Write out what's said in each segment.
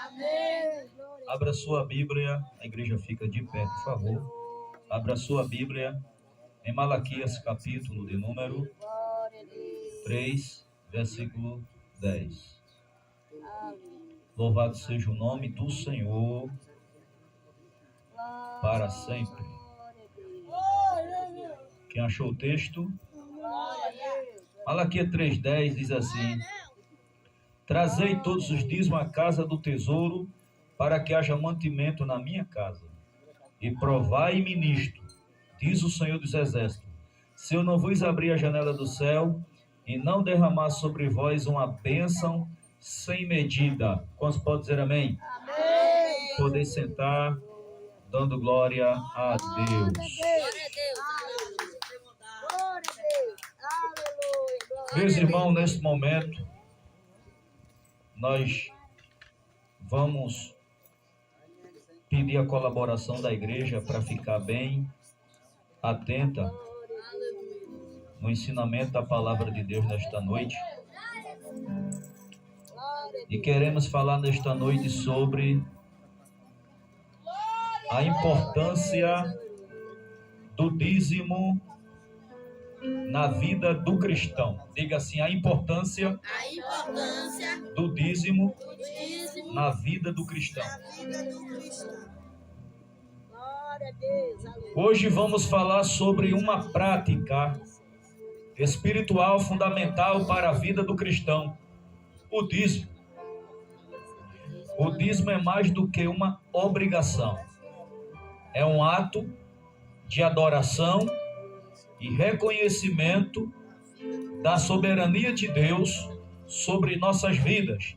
Amém. Abra sua Bíblia, a igreja fica de pé, por favor. Abra sua Bíblia em Malaquias, capítulo de número 3, versículo 10. Louvado seja o nome do Senhor para sempre. Quem achou o texto? Malaquias 3:10 diz assim: Trazei todos os dízimos à casa do tesouro, para que haja mantimento na minha casa. E provai-me nisto, diz o Senhor dos Exércitos, se eu não vos abrir a janela do céu e não derramar sobre vós uma bênção sem medida. Quantos podem dizer amém? Amém. Podem sentar, dando glória a Deus. Meus irmãos, neste momento, nós vamos pedir a colaboração da igreja para ficar bem atenta no ensinamento da palavra de Deus nesta noite. E queremos falar nesta noite sobre a importância do dízimo na vida do cristão. Diga assim, a importância do dízimo na vida do cristão. Hoje vamos falar sobre uma prática espiritual fundamental para a vida do cristão, o dízimo. O dízimo é mais do que uma obrigação. É um ato de adoração e reconhecimento da soberania de Deus sobre nossas vidas.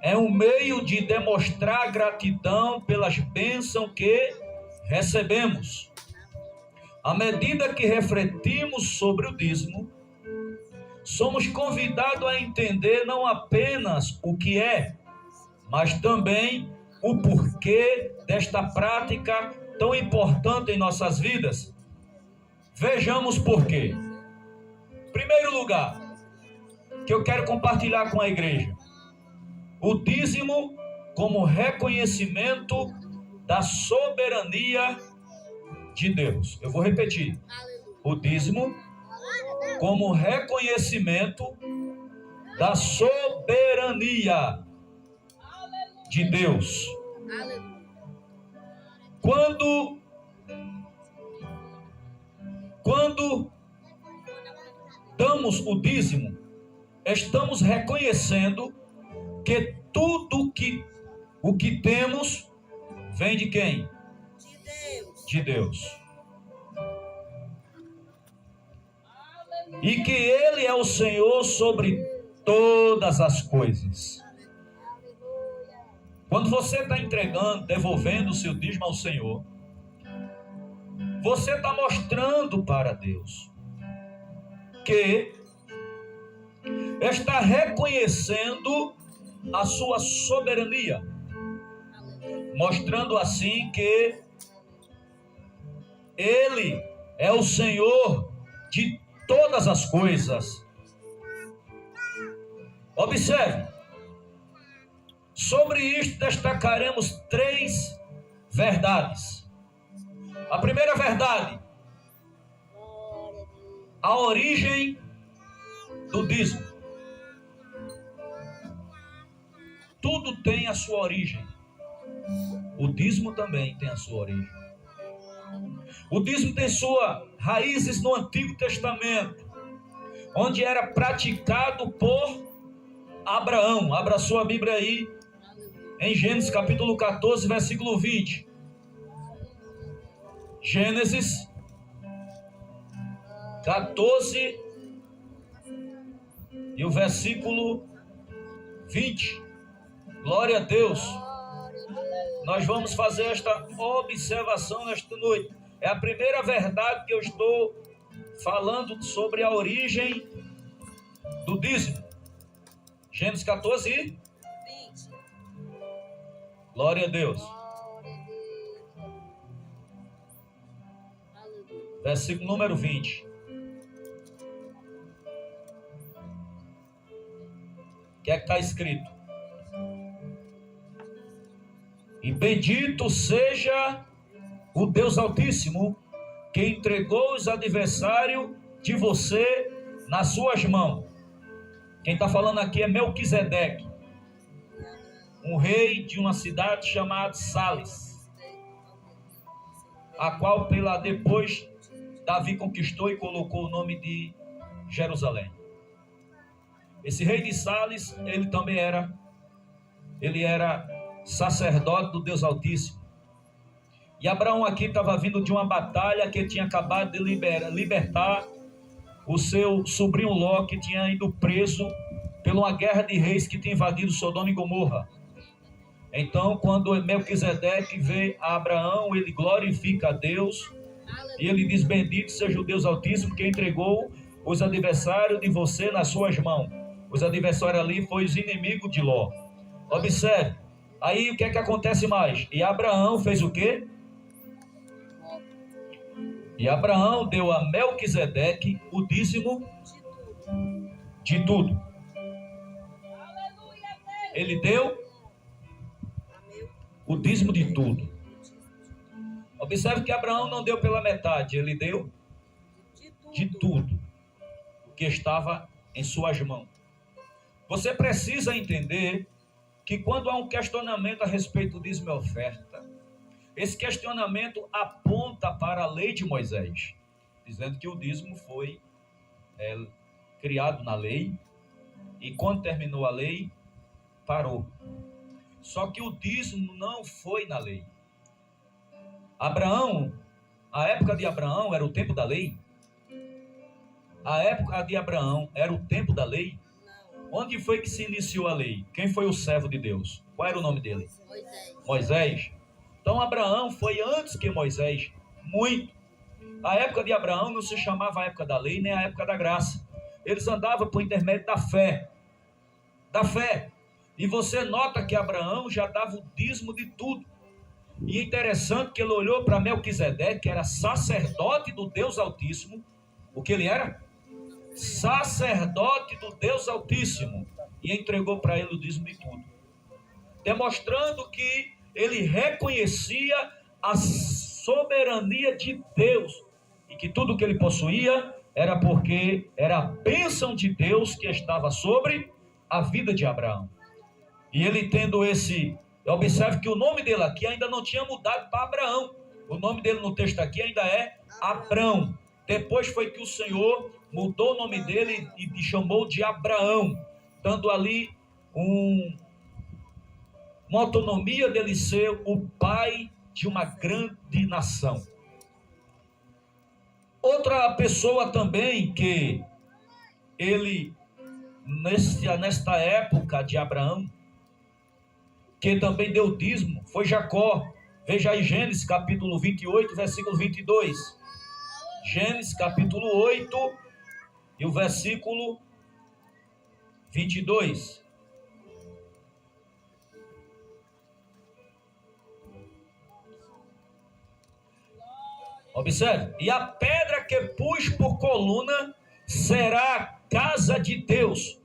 É um meio de demonstrar gratidão pelas bênçãos que recebemos. À medida que refletimos sobre o dízimo, somos convidados a entender não apenas o que é, mas também o porquê desta prática tão importante em nossas vidas. Vejamos por quê. Em primeiro lugar, que eu quero compartilhar com a igreja, o dízimo como reconhecimento da soberania de Deus. Eu vou repetir. O dízimo como reconhecimento da soberania de Deus. Quando damos o dízimo, estamos reconhecendo que tudo o que temos vem de quem? De Deus. E que Ele é o Senhor sobre todas as coisas. Quando você está entregando, devolvendo o seu dízimo ao Senhor, você está mostrando para Deus que está reconhecendo a sua soberania, mostrando assim que Ele é o Senhor de todas as coisas. Observe, sobre isto destacaremos 3 verdades. A primeira verdade, a origem do dízimo. Tudo tem a sua origem. O dízimo também tem a sua origem. O dízimo tem suas raízes no Antigo Testamento, onde era praticado por Abraão. Abra sua Bíblia aí, em Gênesis capítulo 14, versículo 20. Gênesis 14 e o versículo 20. Glória a Deus. Nós vamos fazer esta observação nesta noite. É a primeira verdade que eu estou falando sobre a origem do dízimo. Gênesis 14 e 20. Glória a Deus. Versículo número 20. O que é que está escrito? E bendito seja o Deus Altíssimo, que entregou os adversários de você nas suas mãos. Quem está falando aqui é Melquisedeque, um rei de uma cidade chamada Sales, a qual depois Davi conquistou e colocou o nome de Jerusalém. Esse rei de Sales, ele também era sacerdote do Deus Altíssimo. E Abraão aqui estava vindo de uma batalha que tinha acabado de libertar o seu sobrinho Ló, que tinha ido preso por uma guerra de reis que tinha invadido Sodoma e Gomorra. Então, quando Melquisedeque vê a Abraão, ele glorifica a Deus e ele diz: bendito seja o Deus Altíssimo, que entregou os adversários de você nas suas mãos. Os adversários ali foram os inimigos de Ló. Observe, aí o que é que acontece mais? E Abraão fez o quê? E Abraão deu a Melquisedeque o dízimo de tudo. Ele deu o dízimo de tudo. Observe que Abraão não deu pela metade, ele deu de tudo o que estava em suas mãos. Você precisa entender que quando há um questionamento a respeito do dízimo e oferta, esse questionamento aponta para a lei de Moisés, dizendo que o dízimo foi criado na lei, e quando terminou a lei, parou. Só que o dízimo não foi na lei. Abraão, a época de Abraão era o tempo da lei? A época de Abraão era o tempo da lei? Onde foi que se iniciou a lei? Quem foi o servo de Deus? Qual era o nome dele? Moisés. Então Abraão foi antes que Moisés, muito. A época de Abraão não se chamava a época da lei, nem a época da graça. Eles andavam por intermédio da fé. Da fé. E você nota que Abraão já dava o dízimo de tudo. E é interessante que ele olhou para Melquisedeque, que era sacerdote do Deus Altíssimo. O que ele era? Sacerdote do Deus Altíssimo. E entregou para ele o dízimo de tudo. Demonstrando que ele reconhecia a soberania de Deus. E que tudo que ele possuía era porque era a bênção de Deus que estava sobre a vida de Abraão. E ele tendo esse... Observe que o nome dele aqui ainda não tinha mudado para Abraão. O nome dele no texto aqui ainda é Abrão. Depois foi que o Senhor mudou o nome dele e chamou de Abraão, dando ali uma autonomia dele ser o pai de uma grande nação. Outra pessoa também que ele, nesta época de Abraão, que também deu dízimo, foi Jacó. Veja aí Gênesis capítulo 28, versículo 22. Gênesis capítulo 8 e o versículo 22. Observe. E a pedra que pus por coluna será a casa de Deus.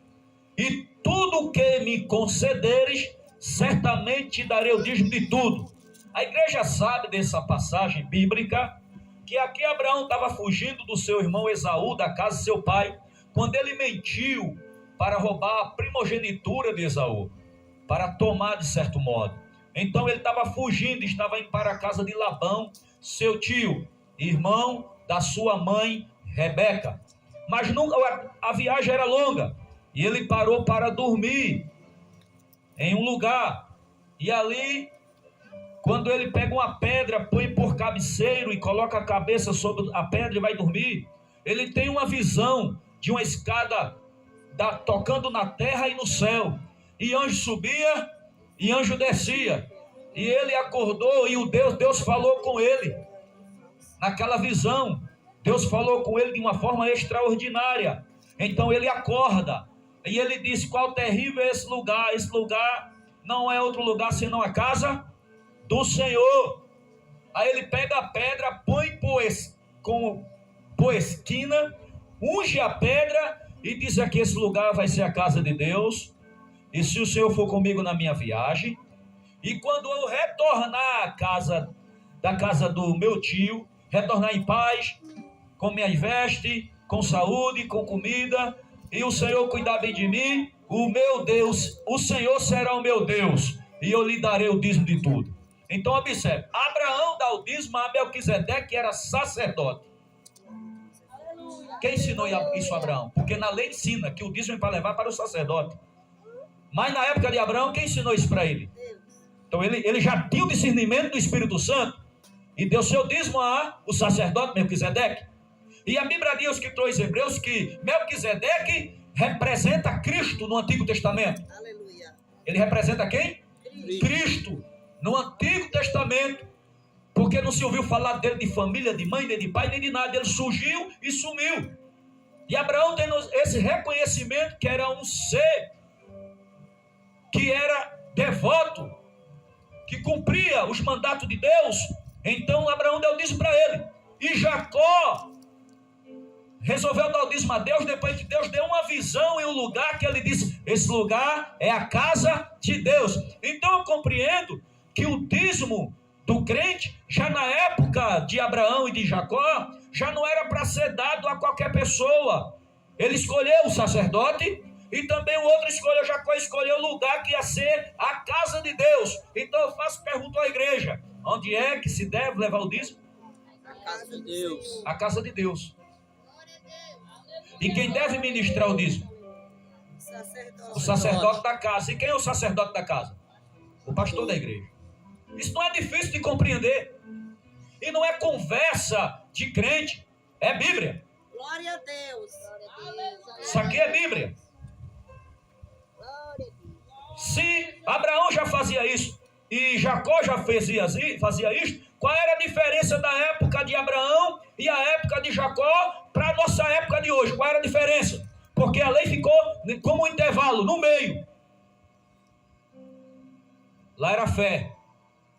E tudo que me concederes, certamente darei o dízimo de tudo. A igreja sabe dessa passagem bíblica, que aqui Abraão estava fugindo do seu irmão Esaú, da casa de seu pai, quando ele mentiu para roubar a primogenitura de Esaú, para tomar de certo modo. Então ele estava fugindo, estava indo para a casa de Labão, seu tio, irmão da sua mãe Rebeca. Mas nunca, a viagem era longa, e ele parou para dormir em um lugar, e ali, quando ele pega uma pedra, põe por cabeceiro e coloca a cabeça sobre a pedra e vai dormir, ele tem uma visão de uma escada tocando na terra e no céu, e anjo subia e anjo descia, e ele acordou e Deus falou com ele, naquela visão, Deus falou com ele de uma forma extraordinária. Então ele acorda, e ele diz: qual terrível é esse lugar? Esse lugar não é outro lugar senão a casa do Senhor. Aí ele pega a pedra, põe por esquina, unge a pedra e diz: aqui esse lugar vai ser a casa de Deus. E se o Senhor for comigo na minha viagem, E quando eu retornar da casa do meu tio, retornar em paz, com minhas vestes, com saúde, com comida, e o Senhor cuidar bem de mim, o meu Deus, o Senhor será o meu Deus, e eu lhe darei o dízimo de tudo. Então observe, Abraão dá o dízimo a Melquisedeque, que era sacerdote. Quem ensinou isso a Abraão? Porque na lei ensina que o dízimo é para levar para o sacerdote. Mas na época de Abraão, quem ensinou isso para ele? Então ele já tinha o discernimento do Espírito Santo e deu seu dízimo ao sacerdote Melquisedeque. E a Bíblia diz, os escritores hebreus, que Melquisedeque representa Cristo no Antigo Testamento. Aleluia. Ele representa quem? Cristo no Antigo Testamento. Porque não se ouviu falar dele de família, de mãe, nem de pai, nem de nada. Ele surgiu e sumiu. E Abraão tem esse reconhecimento que era um ser que era devoto, que cumpria os mandatos de Deus. Então Abraão deu o dízimo para ele. E Jacó resolveu dar o dízimo a Deus depois que Deus deu uma visão em um lugar que ele disse, esse lugar é a casa de Deus. Então eu compreendo que o dízimo do crente, já na época de Abraão e de Jacó, já não era para ser dado a qualquer pessoa. Ele escolheu o sacerdote e também o outro escolheu, Jacó escolheu o lugar que ia ser a casa de Deus. Então eu faço pergunta à igreja, onde é que se deve levar o dízimo? A casa de Deus. A casa de Deus. E quem deve ministrar o dízimo? O sacerdote da casa. E quem é o sacerdote da casa? O pastor da igreja. Isso não é difícil de compreender. E não é conversa de crente. É Bíblia. Glória a Deus. Isso aqui é Bíblia. Se Abraão já fazia isso e Jacó já fazia isso, qual era a diferença da época de Abraão e a época de Jacó para a nossa época de hoje? Qual era a diferença? Porque a lei ficou como um intervalo, no meio. Lá era fé.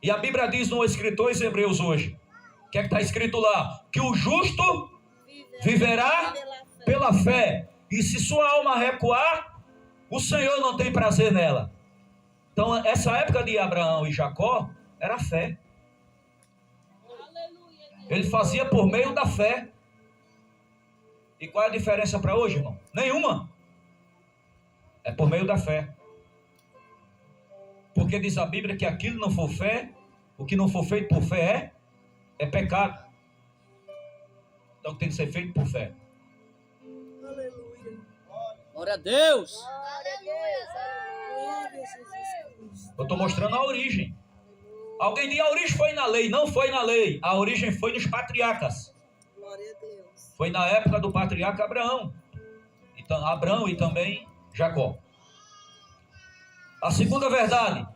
E a Bíblia diz no escritor dos Hebreus hoje, o que é que está escrito lá? Que o justo viverá pela fé. E se sua alma recuar, o Senhor não tem prazer nela. Então essa época de Abraão e Jacó era fé. Ele fazia por meio da fé. E qual é a diferença para hoje, irmão? Nenhuma. É por meio da fé. Porque diz a Bíblia que aquilo não for fé, o que não for feito por fé é pecado. Então tem que ser feito por fé. Aleluia. Glória a Deus. Glória a Deus. Eu estou mostrando a origem. Alguém diz a origem foi na lei. Não foi na lei. A origem foi nos patriarcas. Glória a Deus. Foi na época do patriarca Abraão. Então, Abraão e também Jacó. A segunda verdade.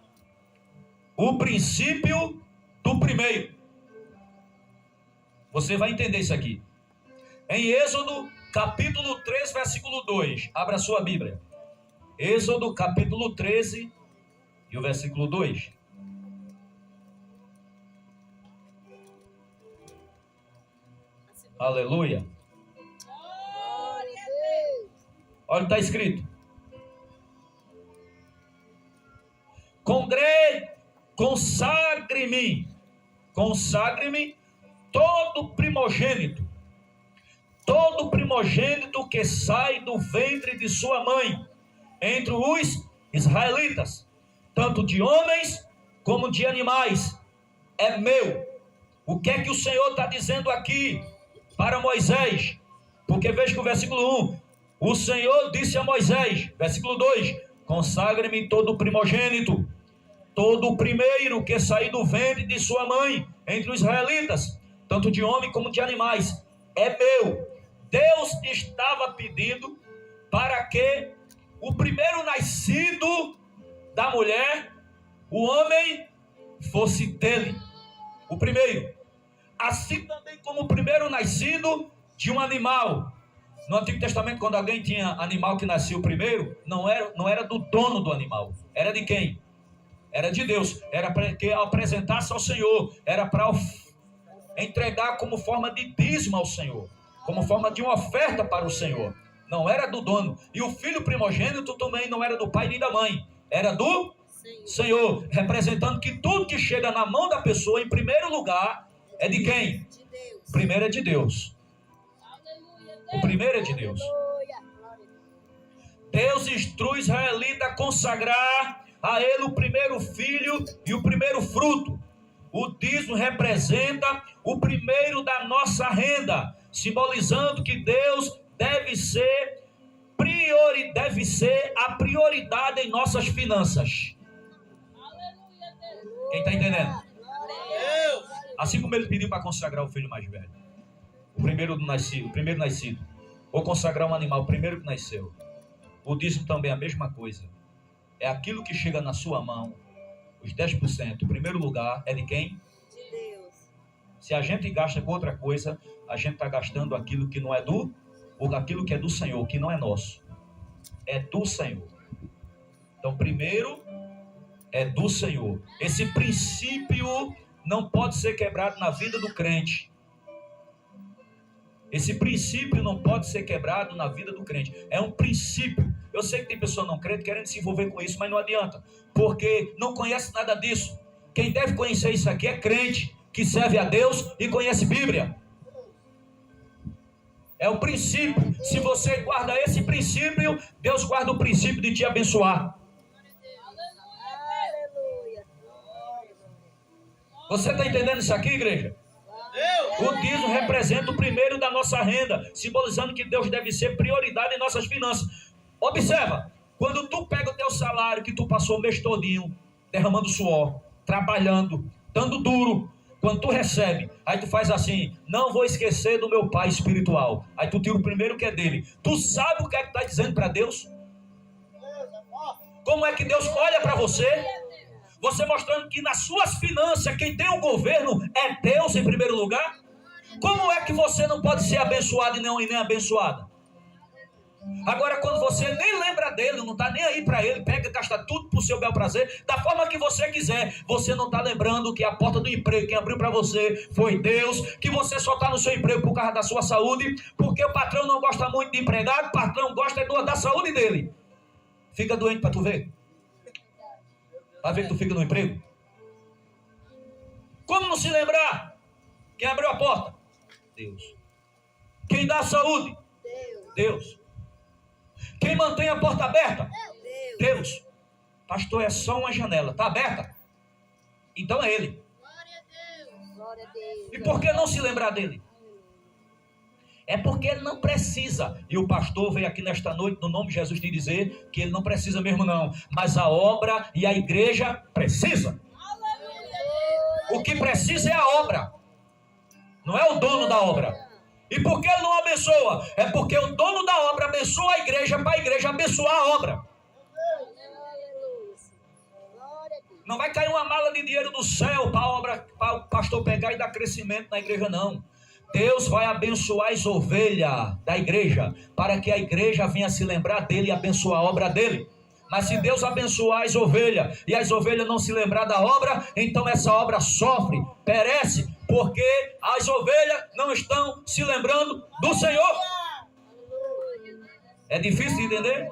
O princípio do primeiro. Você vai entender isso aqui. Em Êxodo, capítulo 13, versículo 2. Abra a sua Bíblia. Êxodo, capítulo 13 e o versículo 2. Aleluia. Glória a Deus. Olha o que está escrito. Consagre-me todo primogênito que sai do ventre de sua mãe, entre os israelitas, tanto de homens como de animais, é meu. O que é que o Senhor está dizendo aqui para Moisés? Porque veja que o versículo 1, o Senhor disse a Moisés, versículo 2, consagre-me todo primogênito, todo o primeiro que sair do ventre de sua mãe, entre os israelitas, tanto de homem como de animais, é meu. Deus estava pedindo para que o primeiro nascido da mulher, o homem, fosse dele, o primeiro. Assim também como o primeiro nascido de um animal. No Antigo Testamento, quando alguém tinha animal que nascia o primeiro, não era do dono do animal. Era de quem? Era de Deus. Era para que apresentasse ao Senhor. Era para entregar como forma de dízimo ao Senhor. Como forma de uma oferta para o Senhor. Não era do dono. E o filho primogênito também não era do pai nem da mãe. Era do Senhor, representando que tudo que chega na mão da pessoa, em primeiro lugar, é de quem? De Deus. Primeiro é de Deus. O primeiro é de Deus. Deus instrui Israelita a consagrar a ele o primeiro filho e o primeiro fruto. O dízimo representa o primeiro da nossa renda, simbolizando que Deus deve ser a prioridade em nossas finanças. Quem está entendendo? Assim como ele pediu para consagrar o filho mais velho, o primeiro nascido, ou consagrar um animal, o primeiro que nasceu. O dízimo também é a mesma coisa. É aquilo que chega na sua mão, os 10%. O primeiro lugar é de quem? De Deus. Se a gente gasta com outra coisa, a gente está gastando aquilo que não é ou aquilo que é do Senhor, que não é nosso. É do Senhor. Então, primeiro é do Senhor. Esse princípio não pode ser quebrado na vida do crente. Esse princípio não pode ser quebrado na vida do crente. É um princípio. Eu sei que tem pessoa não crente querendo se envolver com isso, mas não adianta. Porque não conhece nada disso. Quem deve conhecer isso aqui é crente, que serve a Deus e conhece Bíblia. É o princípio. Se você guarda esse princípio, Deus guarda o princípio de te abençoar. Aleluia. Você está entendendo isso aqui, igreja? O dízimo representa o primeiro da nossa renda, simbolizando que Deus deve ser prioridade em nossas finanças. Observa, quando tu pega o teu salário que tu passou o mês todinho, derramando suor, trabalhando, dando duro, quando tu recebe, aí tu faz assim: não vou esquecer do meu pai espiritual. Aí tu tira o primeiro que é dele. Tu sabe o que é que tá dizendo para Deus? Como é que Deus olha para você? Você mostrando que nas suas finanças, quem tem o governo é Deus em primeiro lugar? Como é que você não pode ser abençoado e nem abençoada? Agora, quando você nem lembra dele, não está nem aí para ele, pega e gasta tudo para o seu bel prazer, da forma que você quiser, você não está lembrando que a porta do emprego, quem abriu para você foi Deus, que você só está no seu emprego por causa da sua saúde, porque o patrão não gosta muito de empregado, o patrão gosta da saúde dele. Fica doente para tu ver. Vai ver que tu fica no emprego. Como não se lembrar? Quem abriu a porta? Deus. Quem dá a saúde? Deus. Quem mantém a porta aberta? Deus. Pastor, é só uma janela. Está aberta? Então é Ele. Glória a Deus. E por que não se lembrar dele? É porque ele não precisa. E o pastor veio aqui nesta noite, no nome de Jesus, te dizer que ele não precisa mesmo não. Mas a obra e a igreja precisa. O que precisa é a obra. Não é o dono da obra. E por que ele não abençoa? É porque o dono da obra abençoa a igreja para a igreja abençoar a obra. Não vai cair uma mala de dinheiro do céu para a obra, para o pastor pegar e dar crescimento na igreja, não. Deus vai abençoar as ovelhas da igreja, para que a igreja venha se lembrar dele e abençoar a obra dele. Mas se Deus abençoar as ovelhas, e as ovelhas não se lembrar da obra, então essa obra sofre, perece, porque as ovelhas não estão se lembrando do Senhor. É difícil de entender?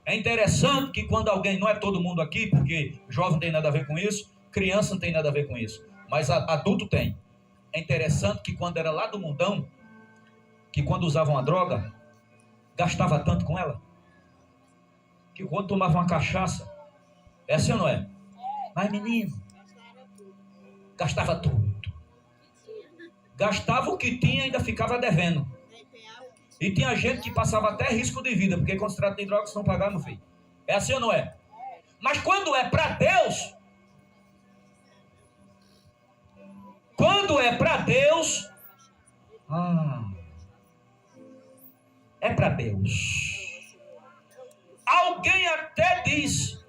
É interessante que quando alguém, não é todo mundo aqui, porque jovem não tem nada a ver com isso, criança não tem nada a ver com isso, mas adulto tem. É interessante que quando era lá do mundão, que quando usavam a droga, gastava tanto com ela, que quando tomava uma cachaça, é assim ou não é? Mas menino, gastava tudo. Gastava o que tinha e ainda ficava devendo. E tinha gente que passava até risco de vida, porque quando se trata de droga, se não pagar, não filho. É assim ou não é? Mas quando é para Deus, é para Deus. Alguém até diz: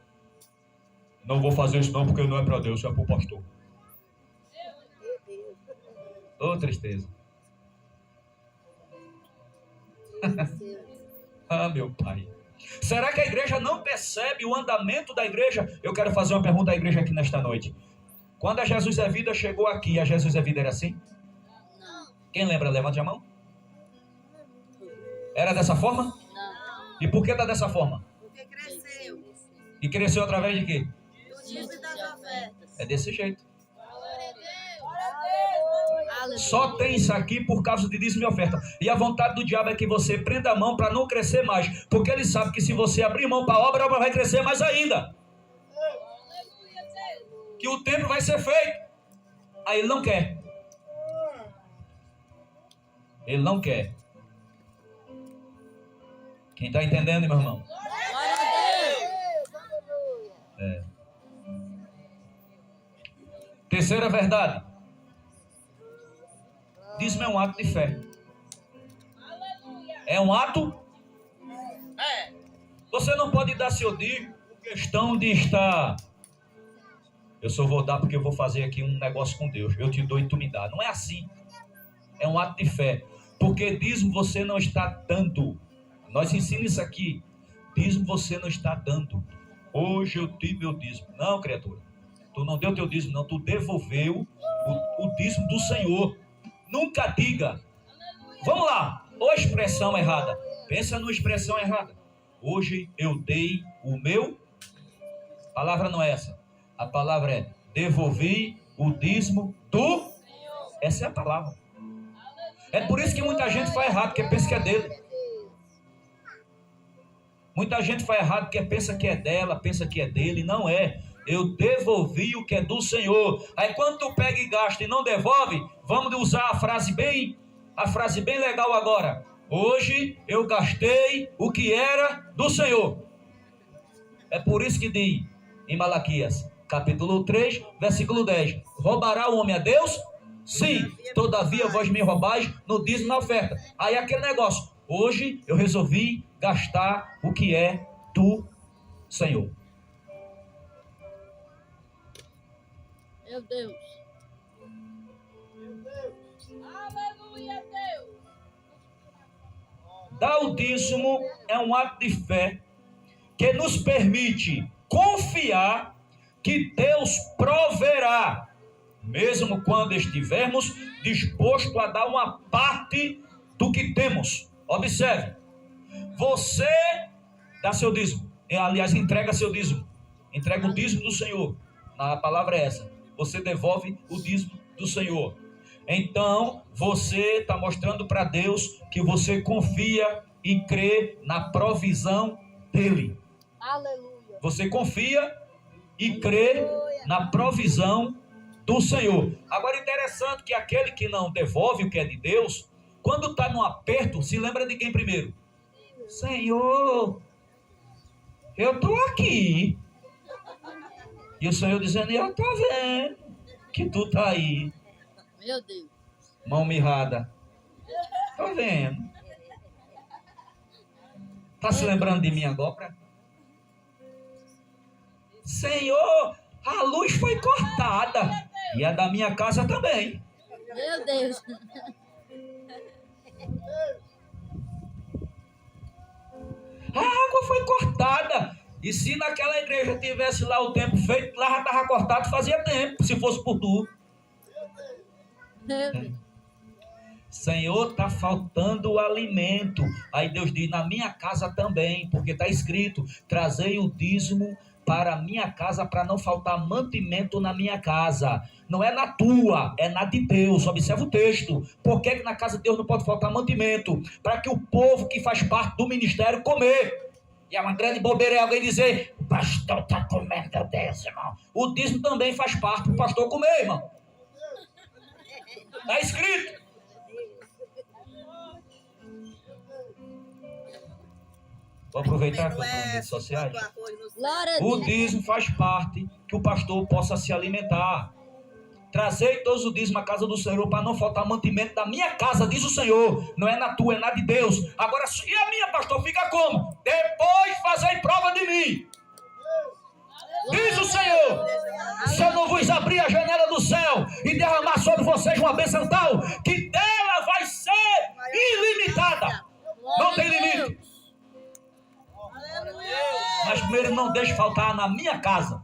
não vou fazer isso não, porque não é para Deus, é para o pastor. Ô, tristeza. Ah, meu pai. Será que a igreja não percebe o andamento da igreja? Eu quero fazer uma pergunta à igreja aqui nesta noite. Quando a Jesus é Vida chegou aqui, a Jesus é Vida era assim? Não. Quem lembra? Levante a mão. Era dessa forma? Não. E por que está dessa forma? Porque cresceu. E cresceu através de quê? Do dízimo e das ofertas. É desse jeito. Glória a Deus. Glória a Deus. Aleluia. Só tem isso aqui por causa de dízimo e oferta. E a vontade do diabo é que você prenda a mão para não crescer mais. Porque ele sabe que se você abrir mão para a obra vai crescer mais ainda. Que o templo vai ser feito. Aí ele não quer. Ele não quer. Quem está entendendo, meu irmão? Glória a Deus. É. Terceira verdade. Dízimo é um ato de fé. É um ato. Você não pode dar seu dízimo por questão de estar. Eu só vou dar porque eu vou fazer aqui um negócio com Deus. Eu te dou e tu me dá. Não é assim. É um ato de fé. Porque dízimo você não está dando. Nós ensinamos isso aqui. Dízimo você não está dando. Hoje eu tive meu dízimo. Não, criatura. Tu não deu teu dízimo, não. Tu devolveu o dízimo do Senhor. Nunca diga. Vamos lá. Ou expressão errada. Pensa numa expressão errada. Hoje eu dei o meu. A palavra não é essa. A palavra é devolvi o dízimo do. Essa é a palavra. É por isso que muita gente faz errado, porque pensa que é dele. Muita gente faz errado porque pensa que é dela, pensa que é dele. Não é. Eu devolvi o que é do Senhor. Aí quando tu pega e gasta e não devolve, vamos usar a frase bem legal agora. Hoje eu gastei o que era do Senhor. É por isso que diz em Malaquias, capítulo 3, versículo 10. Roubará o homem a Deus? Sim. Todavia vós me roubais no dízimo e na oferta. Aí aquele negócio. Hoje eu resolvi gastar o que é do Senhor. Meu Deus. Aleluia, Deus. Dar o dízimo é um ato de fé que nos permite confiar que Deus proverá, mesmo quando estivermos dispostos a dar uma parte do que temos. Observe, você dá seu dízimo, aliás, entrega seu dízimo, entrega o dízimo do Senhor, a palavra é essa, você devolve o dízimo do Senhor. Então, você está mostrando para Deus que você confia e crê na provisão dEle. Aleluia. Você confia e crê na provisão do Senhor. Agora, interessante que aquele que não devolve o que é de Deus, quando está num aperto, se lembra de quem primeiro? Senhor, eu estou aqui. E o Senhor dizendo, eu estou vendo que tu está aí. Meu Deus. Mão mirrada. Estou vendo. Está se lembrando de mim agora? Senhor, a luz foi cortada. E a da minha casa também. Meu Deus. A água foi cortada. E se naquela igreja tivesse lá o tempo feito, lá já estava cortado, fazia tempo, se fosse por tu. Meu Deus. Senhor, está faltando o alimento. Aí Deus diz, na minha casa também, porque está escrito, trazei o dízimo para a minha casa, para não faltar mantimento na minha casa. Não é na tua, é na de Deus. Observa o texto. Por que na casa de Deus não pode faltar mantimento? Para que o povo que faz parte do ministério comer. E é uma grande bobeira é alguém dizer, o pastor está comendo o dízimo. O dízimo também faz parte do pastor comer, irmão. Está escrito. Vou aproveitar que eu estou nas redes sociais. Glória a O Deus. dízimo faz parte que o pastor possa se alimentar. Trazei todos o dízimo à casa do Senhor para não faltar mantimento da minha casa, diz o Senhor. Não é na tua, é na de Deus. Agora, e a minha, pastor, fica como? Depois fazei prova de mim. Diz o Senhor. Se eu não vos abrir a janela do céu e derramar sobre vocês uma bênção tal, que dela vai ser ilimitada. Não tem limite. Mas primeiro não deixe faltar na minha casa.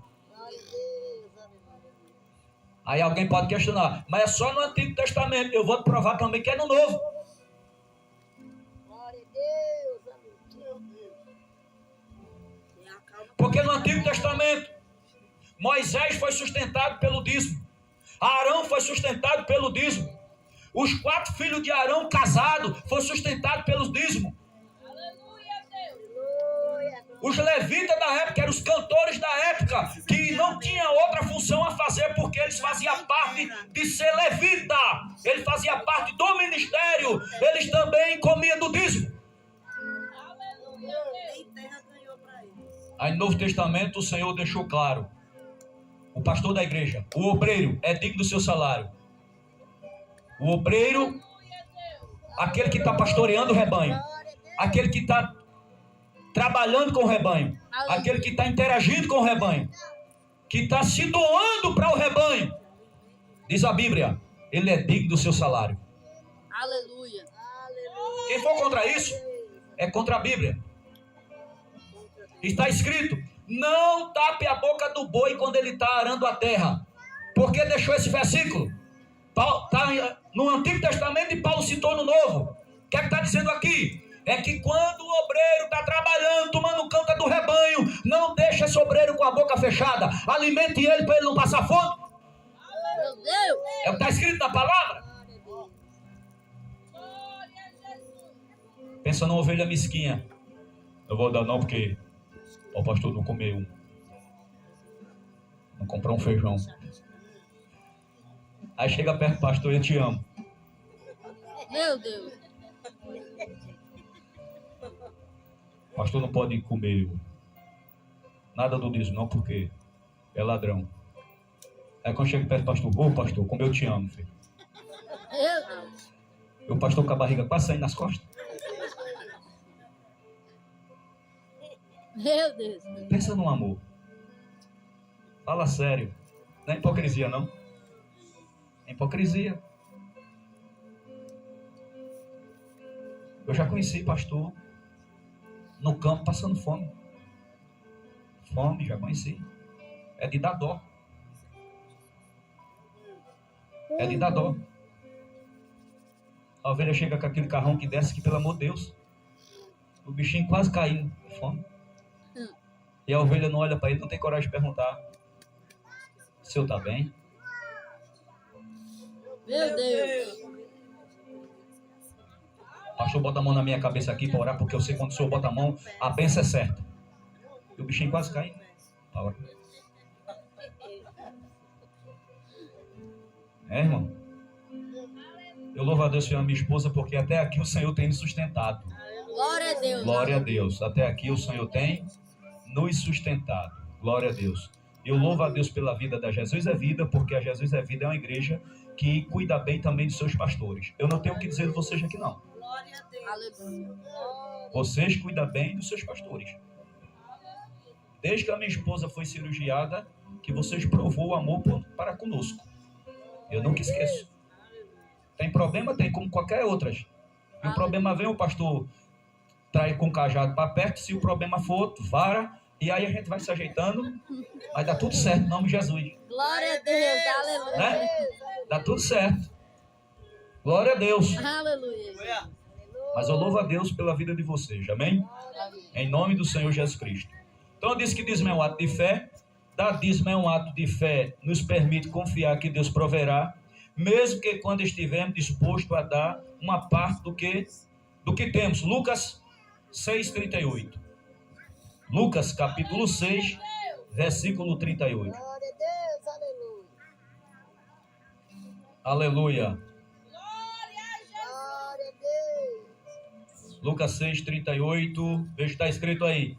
Aí alguém pode questionar, mas é só no Antigo Testamento. Eu vou te provar também que é no Novo. Porque no Antigo Testamento, Moisés foi sustentado pelo dízimo. Arão foi sustentado pelo dízimo. Os 4 filhos de Arão casados foram sustentados pelos dízimos. Os levitas da época eram os cantores da época, que não tinha outra função a fazer, porque eles faziam parte de ser levita. Ele fazia parte do ministério. Eles também comiam do dízimo. Aí no Novo Testamento o Senhor deixou claro: o pastor da igreja, o obreiro, é digno do seu salário. O obreiro, aquele que está pastoreando o rebanho, aquele que está trabalhando com o rebanho, aquele que está interagindo com o rebanho, que está se doando para o rebanho, diz a Bíblia, ele é digno do seu salário. Aleluia. Quem for contra isso, é contra a Bíblia. Está escrito: não tape a boca do boi quando ele está arando a terra. Por que deixou esse versículo? Está no Antigo Testamento e Paulo citou no Novo. O que é que está dizendo aqui? É que quando o obreiro está trabalhando, tomando conta do rebanho, não deixe esse obreiro com a boca fechada. Alimente ele para ele não passar fome. Meu Deus. É o que está escrito na palavra. Pensa numa ovelha mesquinha. Eu vou dar não porque o pastor não comeu não comprou um feijão. Aí chega perto do pastor: eu te amo. Meu Deus. O pastor não pode comer nada do dízimo, não, porque é ladrão. Aí quando chega perto do pastor: ô pastor, como eu te amo, filho. Meu Deus. E o pastor com a barriga quase saindo nas costas. Meu Deus. Pensa no amor. Fala sério. Não é hipocrisia, não. É hipocrisia. Eu já conheci pastor no campo passando fome. Fome, já conheci. É de dar dó. É de dar dó. A ovelha chega com aquele carrão que desce, que pelo amor de Deus, o bichinho quase caindo de fome. E a ovelha não olha para ele, não tem coragem de perguntar: o senhor está bem? Meu Deus. O pastor bota a mão na minha cabeça aqui para orar, porque eu sei quando o senhor bota a mão, a bênção é certa. E o bichinho quase cai. É, irmão? Eu louvo a Deus pela minha esposa, porque até aqui o Senhor tem me sustentado. Glória a Deus. Glória a Deus. Até aqui o Senhor tem nos sustentado. Glória a Deus. Eu louvo a Deus pela vida da Jesus é Vida, porque a Jesus é Vida é uma igreja que cuida bem também dos seus pastores. Eu não tenho o que dizer de vocês aqui, não. Aleluia. Vocês cuidam bem dos seus pastores. Desde que a minha esposa foi cirurgiada, que vocês provou o amor para conosco. Eu nunca esqueço. Tem problema? Tem, como qualquer outras. E o problema vem, o pastor trai com o cajado para perto. Se o problema for outro, vara. E aí a gente vai se ajeitando. Vai dar tudo certo, em nome de Jesus. Glória a Deus. Aleluia. Né? Dá tudo certo. Glória a Deus. Aleluia. Mas eu louvo a Deus pela vida de vocês. Amém? Em nome do Senhor Jesus Cristo. Então eu disse que dízimo é um ato de fé. Dar dízimo é um ato de fé. Nos permite confiar que Deus proverá. Mesmo que quando estivermos dispostos a dar uma parte do que temos. Lucas 6,38. Lucas capítulo 6, versículo 38. Glória a Deus, Aleluia. aleluia. Glória a Deus. Lucas 6, 38. Veja o que está escrito aí.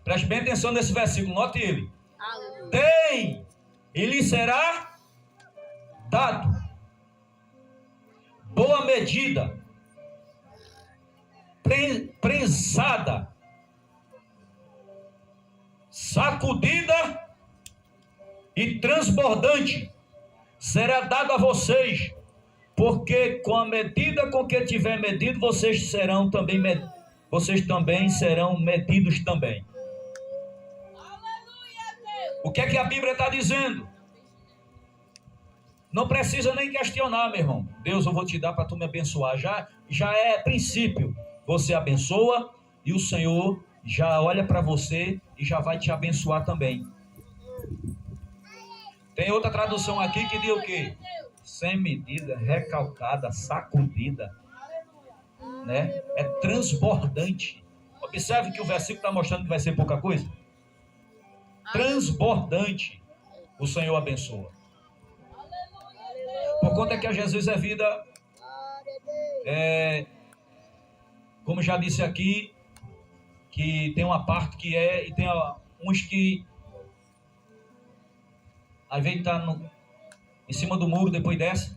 Preste bem atenção nesse versículo, note ele. Aleluia. Tem e lhe será dado. Boa medida, prensada, sacudida e transbordante será dado a vocês, porque com a medida com que tiver medido, vocês também serão medidos também. O que é que a Bíblia está dizendo? Não precisa nem questionar, meu irmão. Deus, eu vou te dar para tu me abençoar. Já é princípio. Você abençoa e o Senhor já olha para você e já vai te abençoar também. Tem outra tradução aqui que diz o quê? Sem medida, recalcada, sacudida, né? É transbordante. Observe que o versículo está mostrando que vai ser pouca coisa. Transbordante. O Senhor abençoa. Por conta que a Jesus é vida, como já disse aqui, que tem uma parte que e tem uns que às vezes está em cima do muro, depois desce.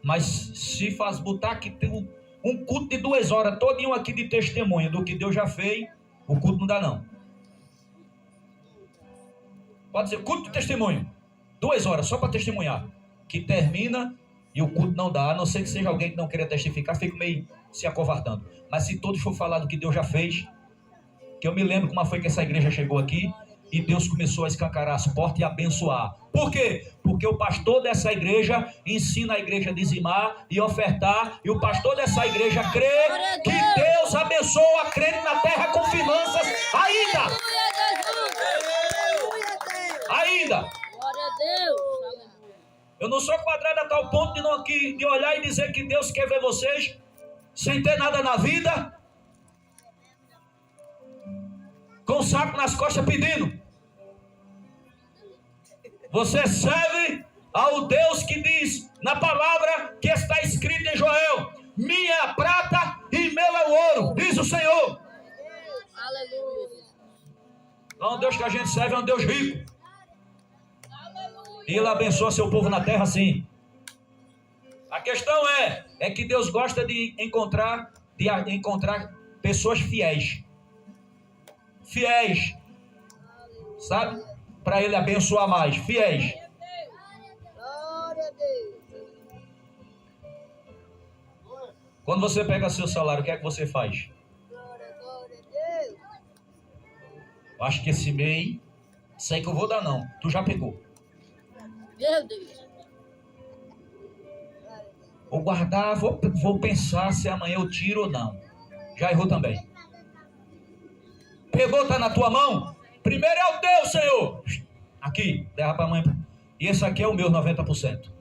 Mas se faz botar aqui, tem um culto de 2 horas, todinho aqui de testemunha do que Deus já fez, o culto não dá não. Pode ser culto de testemunho, 2 horas só para testemunhar, que termina e o culto não dá, a não ser que seja alguém que não queira testificar, fica meio se acovardando. Mas se todos for falar do que Deus já fez, que eu me lembro como foi que essa igreja chegou aqui, e Deus começou a escancarar as portas e abençoar. Por quê? Porque o pastor dessa igreja ensina a igreja a dizimar e ofertar, e o pastor dessa igreja crê que Deus abençoa a crente na terra com finanças ainda. Ainda. Glória a Deus. Eu não sou quadrado a tal ponto de olhar e dizer que Deus quer ver vocês sem ter nada na vida, com o saco nas costas pedindo. Você serve ao Deus que diz na palavra que está escrito em Joel: minha é a prata e meu é o ouro, diz o Senhor. Aleluia. Não é um Deus que a gente serve, é um Deus rico. E Ele abençoa seu povo na terra, sim. A questão é que Deus gosta de encontrar pessoas fiéis. Fiéis, sabe? Para Ele abençoar mais. Fiéis. Glória a Deus. Quando você pega seu salário, o que é que você faz? Glória a Deus. Eu acho que esse mês, sei que eu vou dar não. Tu já pegou. Meu Deus. Vou guardar, vou pensar se amanhã eu tiro ou não. Já errou também. Pegou, tá na tua mão? Primeiro é o teu, Senhor. Aqui, leva para a mãe. E esse aqui é o meu 90%.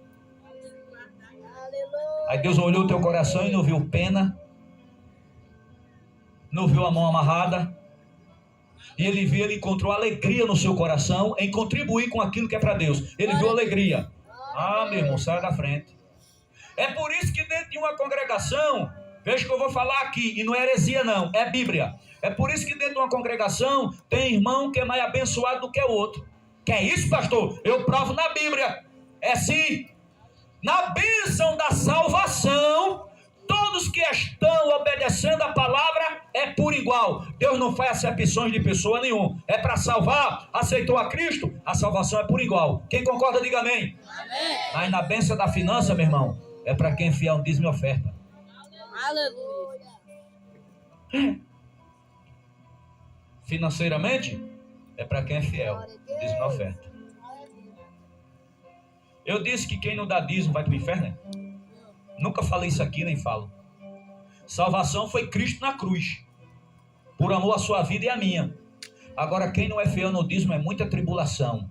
Aleluia. Aí Deus olhou o teu coração e não viu pena, não viu a mão amarrada. E ele encontrou alegria no seu coração em contribuir com aquilo que é para Deus. Ele viu alegria. Ah, meu irmão, sai da frente. É por isso que dentro de uma congregação, veja que eu vou falar aqui, e não é heresia não, é Bíblia. É por isso que dentro de uma congregação tem irmão que é mais abençoado do que o outro. Que é isso, pastor? Eu provo na Bíblia. É sim. Na bênção da salvação, todos que estão obedecendo a palavra é por igual. Deus não faz acepções de pessoa nenhuma. É para salvar. Aceitou a Cristo? A salvação é por igual. Quem concorda, diga amém. Amém. Mas na bênção da finança, meu irmão, é para quem é fiel, dízimo e oferta. Aleluia. Financeiramente, é para quem é fiel, dízimo e oferta. Eu disse que quem não dá dízimo vai para o inferno, né? Nunca falei isso aqui, nem falo. Salvação foi Cristo na cruz, por amor à sua vida e à minha. Agora, quem não é fiel no dízimo é muita tribulação,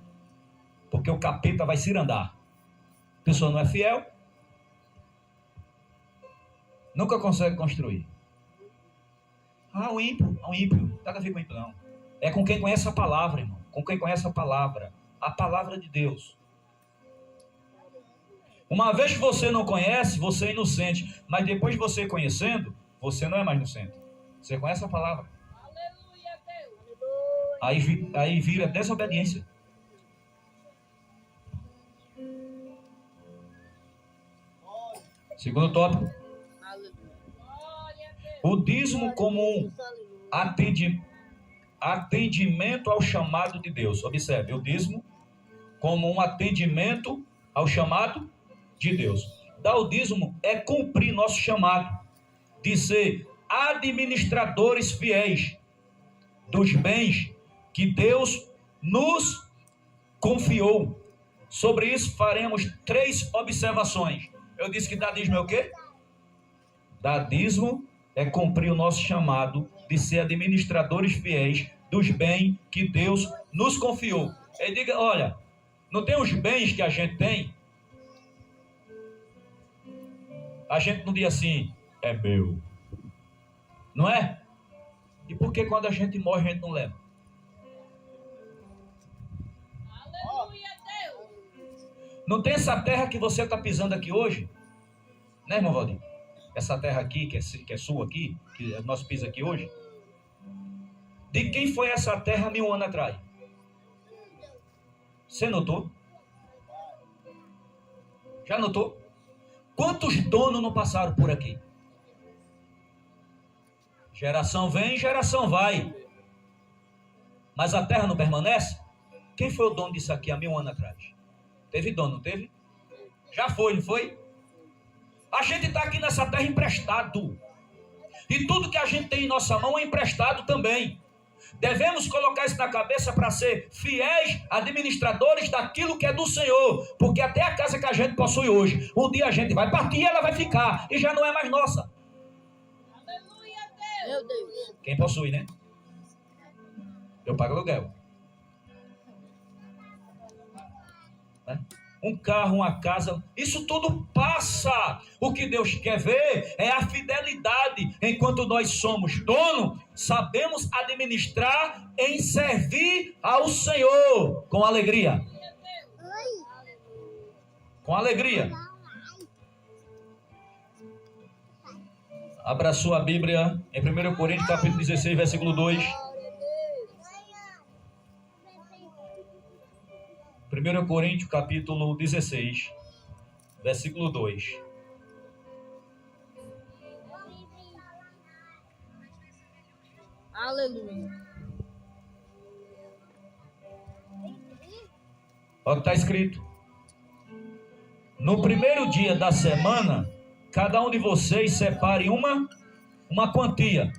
porque o capeta vai se andar. A pessoa não é fiel, nunca consegue construir. O ímpio, nada a ver com ímpio não. É com quem conhece a palavra, irmão. Com quem conhece a palavra de Deus. Uma vez que você não conhece, você é inocente. Mas depois de você conhecendo, você não é mais inocente. Você conhece a palavra. Aí vira desobediência. Segundo tópico. O dízimo como um atendimento ao chamado de Deus. Observe, o dízimo como um atendimento ao chamado de Deus. Dar o dízimo é cumprir nosso chamado de ser administradores fiéis dos bens que Deus nos confiou. Sobre isso faremos 3 observações. Eu disse que dar dízimo é o quê? Dar dízimo é cumprir o nosso chamado de ser administradores fiéis dos bens que Deus nos confiou. Ele diga, olha, não tem os bens que a gente tem? A gente não diz assim, é meu. Não é? E por que quando a gente morre a gente não leva? Aleluia, Deus. Não tem essa terra que você está pisando aqui hoje? Né, irmão Valdir? Essa terra aqui, que é sua aqui, que nós pisamos aqui hoje. De quem foi essa terra 1000 anos atrás? Você notou? Já notou? Quantos donos não passaram por aqui? Geração vem, geração vai. Mas a terra não permanece? Quem foi o dono disso aqui há 1000 anos atrás? Teve dono, não teve? Já foi, não foi? A gente está aqui nessa terra emprestado. E tudo que a gente tem em nossa mão é emprestado também. Devemos colocar isso na cabeça para ser fiéis administradores daquilo que é do Senhor. Porque até a casa que a gente possui hoje, um dia a gente vai partir e ela vai ficar. E já não é mais nossa. Aleluia, Deus. Meu Deus. Quem possui, né? Eu pago aluguel. Né? Um carro, uma casa, isso tudo passa. O que Deus quer ver é a fidelidade. Enquanto nós somos dono, sabemos administrar em servir ao Senhor com alegria. Com alegria. Abra sua Bíblia em 1 Coríntios capítulo 16, versículo 2. 1 Coríntios capítulo 16, versículo 2. Aleluia. Olha o que está escrito. No primeiro dia da semana, cada um de vocês separe uma quantia,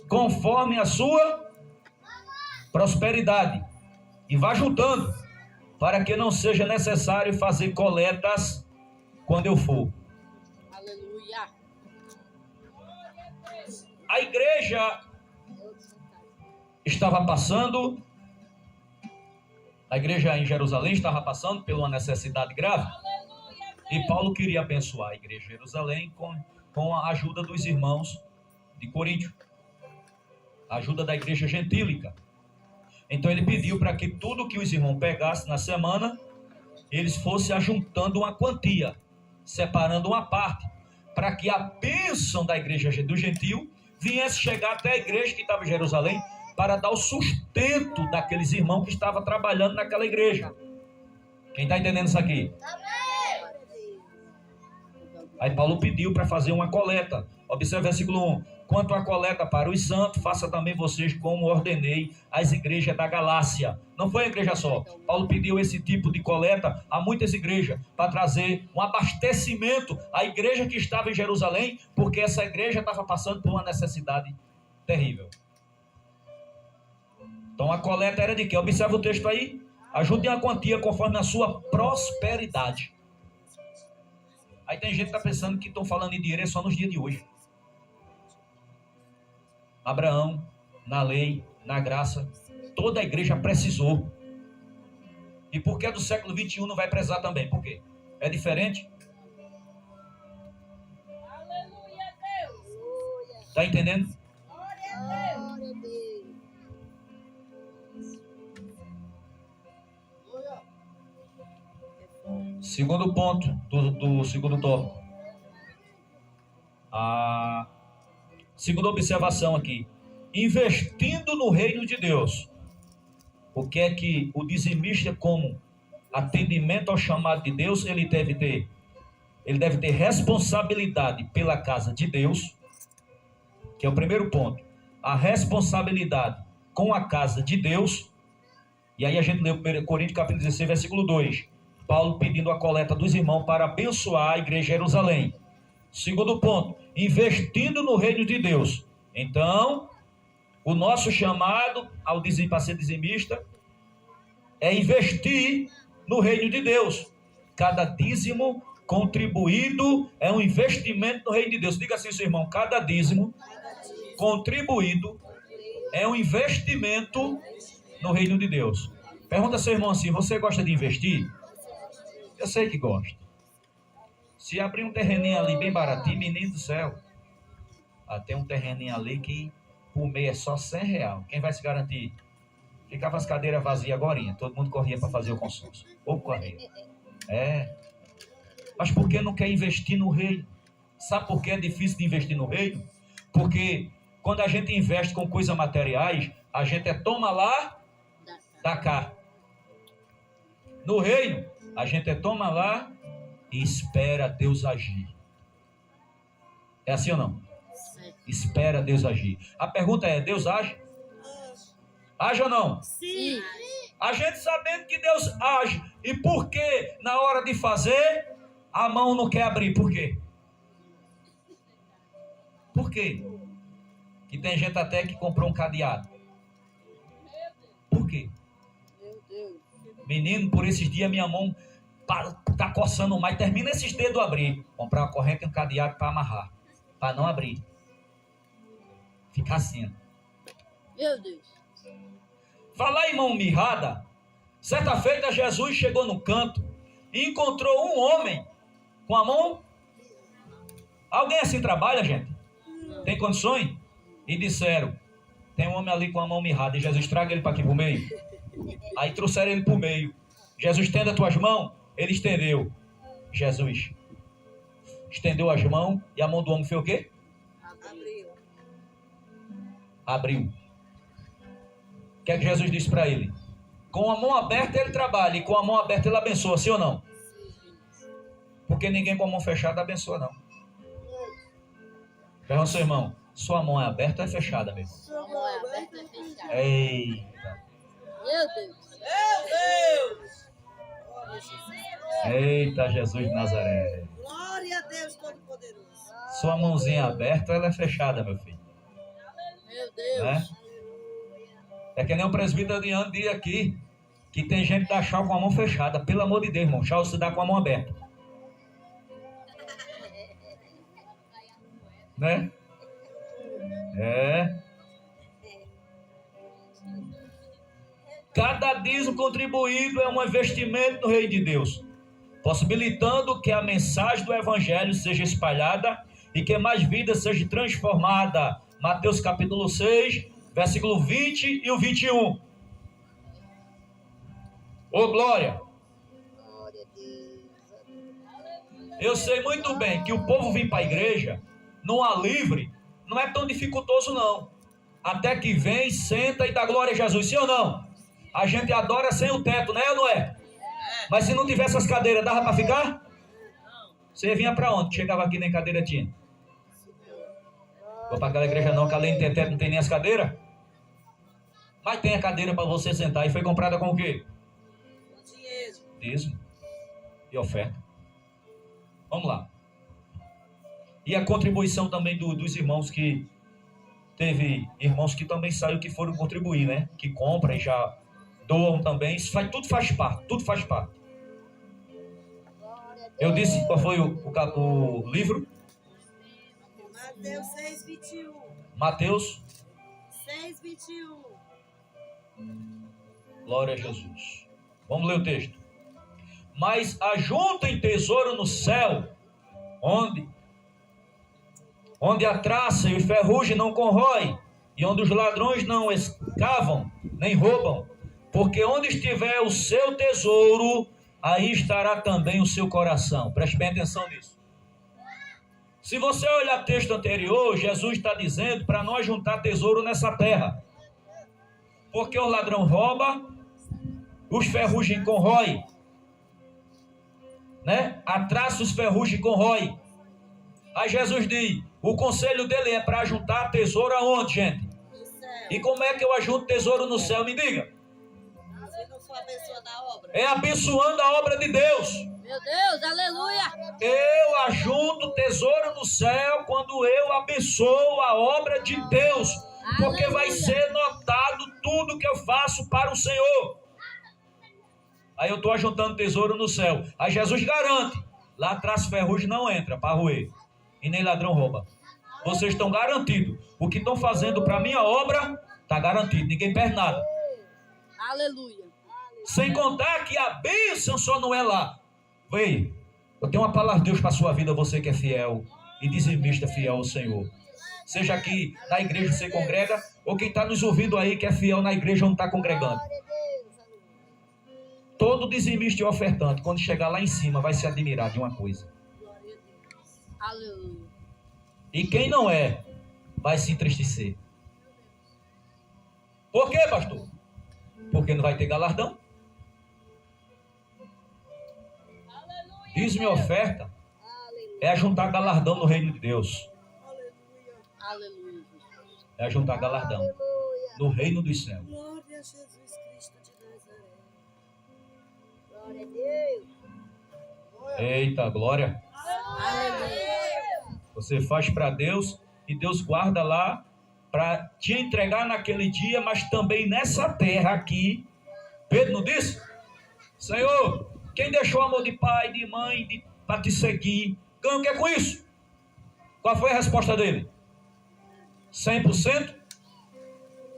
conforme a sua prosperidade, e vá juntando, para que não seja necessário fazer coletas quando eu for. Aleluia. A igreja estava passando, a igreja em Jerusalém estava passando por uma necessidade grave, e Paulo queria abençoar a igreja de Jerusalém com a ajuda dos irmãos de Coríntio, a ajuda da igreja gentílica. Então ele pediu para que tudo que os irmãos pegassem na semana, eles fossem ajuntando uma quantia, separando uma parte, para que a bênção da igreja do gentil viesse chegar até a igreja que estava em Jerusalém, para dar o sustento daqueles irmãos que estavam trabalhando naquela igreja. Quem está entendendo isso aqui? Aí Paulo pediu para fazer uma coleta. Observe o versículo 1. Quanto à coleta para os santos, faça também vocês como ordenei às igrejas da Galácia. Não foi a igreja só. Paulo pediu esse tipo de coleta a muitas igrejas, para trazer um abastecimento à igreja que estava em Jerusalém, porque essa igreja estava passando por uma necessidade terrível. Então a coleta era de quê? Observe o texto aí. Ajude a quantia conforme a sua prosperidade. Aí tem gente que está pensando que estão falando em dinheiro só nos dias de hoje. Abraão, na lei, na graça, toda a igreja precisou. E por que do século 21 não vai precisar também? Por quê? É diferente? Aleluia, Deus. Está entendendo? Glória a Deus. Glória a Deus. Segundo ponto do segundo tópico. A segunda observação aqui. Investindo no reino de Deus. O que é que o dizimista, como atendimento ao chamado de Deus, ele deve ter? Ele deve ter responsabilidade pela casa de Deus, que é o primeiro ponto. A responsabilidade com a casa de Deus. E aí a gente lê 1 Coríntios capítulo 16, versículo 2. Paulo pedindo a coleta dos irmãos para abençoar a igreja de Jerusalém. Segundo ponto, investindo no reino de Deus. Então, o nosso chamado para ser dizimista é investir no reino de Deus. Cada dízimo contribuído é um investimento no reino de Deus. Diga assim, seu irmão, cada dízimo contribuído é um investimento no reino de Deus. Pergunta seu irmão assim, você gosta de investir? Eu sei que gosta. Se abrir um terreninho ali bem baratinho, menino do céu, tem um terreninho ali que por mês é só R$100. Quem vai se garantir? Ficava as cadeiras vazias agorinha, todo mundo corria para fazer o consórcio. Ou corria. Mas por que não quer investir no reino? Sabe por que é difícil de investir no reino? Porque quando a gente investe com coisas materiais, a gente toma lá, dá cá. No reino, a gente toma lá e espera Deus agir. É assim ou não? Espera Deus agir. A pergunta é, Deus age? Age ou não? Sim. A gente sabendo que Deus age. E por que na hora de fazer, a mão não quer abrir? Por quê? Por quê? Que tem gente até que comprou um cadeado. Por quê? Menino, por esses dias minha mão tá coçando mais. Termina esses dedos abrir. Comprar uma corrente e um cadeado para amarrar. Para não abrir. Ficar assim. Meu Deus. Falar em mão mirrada. Certa feita Jesus chegou no canto e encontrou um homem com a mão. Alguém assim trabalha, gente? Tem condições? E disseram, tem um homem ali com a mão mirrada. E Jesus, traga ele para aqui pro meio. Aí trouxeram ele pro meio. Jesus, estenda as tuas mãos. Ele estendeu. Jesus estendeu as mãos e a mão do homem fez o quê? Abriu. O que é que Jesus disse para ele? Com a mão aberta ele trabalha e com a mão aberta ele abençoa, sim ou não? Porque ninguém com a mão fechada abençoa, não. Pergunta ao seu irmão, sua mão é aberta ou é fechada, meu irmão? Sua mão é aberta ou é fechada? Eita. Meu Deus. Meu Deus! Eita, Jesus de Nazaré. Glória a Deus Todo-Poderoso. Sua mãozinha aberta ou ela é fechada, meu filho? Meu Deus. Né? É que nem o presbítero de ano dia aqui, que tem gente que dá tchau com a mão fechada. Pelo amor de Deus, irmão, tchau se dá com a mão aberta. Né? Cada dízimo contribuído é um investimento no reino de Deus, possibilitando que a mensagem do evangelho seja espalhada e que mais vida seja transformada. Mateus capítulo 6, versículo 20 e o 21. Ô glória! Eu sei muito bem que o povo vir para a igreja, não há livre, não é tão dificultoso não. Até que vem, senta e dá glória a Jesus, sim ou não? A gente adora sem o teto, né ou não é? Mas se não tivesse as cadeiras, dava para ficar? Você vinha para onde? Chegava aqui nem cadeira tinha. Vou para aquela igreja não, que além de ter teto não tem nem as cadeiras. Mas tem a cadeira para você sentar e foi comprada com o quê? Dízimo e oferta. Vamos lá. E a contribuição também dos irmãos que... Teve irmãos que também saiu que foram contribuir, né? Que compram e já doam também. Isso tudo faz parte, tudo faz parte. Eu disse qual foi o livro? Mateus 6:21. Mateus 6:21. Glória a Jesus. Vamos ler o texto. Mas ajuntem tesouro no céu, onde a traça e o ferrugem não corrói, e onde os ladrões não escavam, nem roubam. Porque onde estiver o seu tesouro, aí estará também o seu coração. Preste bem atenção nisso. Se você olhar o texto anterior, Jesus está dizendo para nós juntar tesouro nessa terra. Porque o ladrão rouba, os ferrugem corrói, né? A traça, os ferrugem corrói. Aí Jesus diz, o conselho dele é para juntar tesouro aonde, gente? No céu. E como é que eu ajunto tesouro no céu? Me diga. Se não for abençoando a obra. É abençoando a obra de Deus. Meu Deus, aleluia. Eu ajunto tesouro no céu quando eu abençoo a obra de Deus. Porque vai ser notado tudo que eu faço para o Senhor. Aí eu estou ajuntando tesouro no céu. Aí Jesus garante. Lá atrás ferrugem não entra para roer. E nem ladrão rouba. Vocês estão garantidos. O que estão fazendo para a minha obra está garantido. Ninguém perde nada. Aleluia. Sem contar que a bênção só não é lá. Vem, eu tenho uma palavra de Deus para a sua vida, você que é fiel e dizimista fiel ao Senhor. Seja aqui na igreja você congrega, ou quem está nos ouvindo aí que é fiel na igreja onde está congregando. Todo dizimista e ofertante, quando chegar lá em cima, vai se admirar de uma coisa. Aleluia. E quem não é, vai se entristecer. Por quê, pastor? Porque não vai ter galardão. Dízimo e oferta é ajuntar galardão no reino de Deus. Aleluia. É ajuntar galardão no reino dos céus. Glória a Jesus Cristo de Nazaré. Glória a Deus. Eita, glória. Aleluia. Você faz para Deus e Deus guarda lá para te entregar naquele dia, mas também nessa terra aqui. Pedro não disse? Senhor, quem deixou o amor de pai, de mãe, para te seguir, ganha o que é com isso? Qual foi a resposta dele? 100%?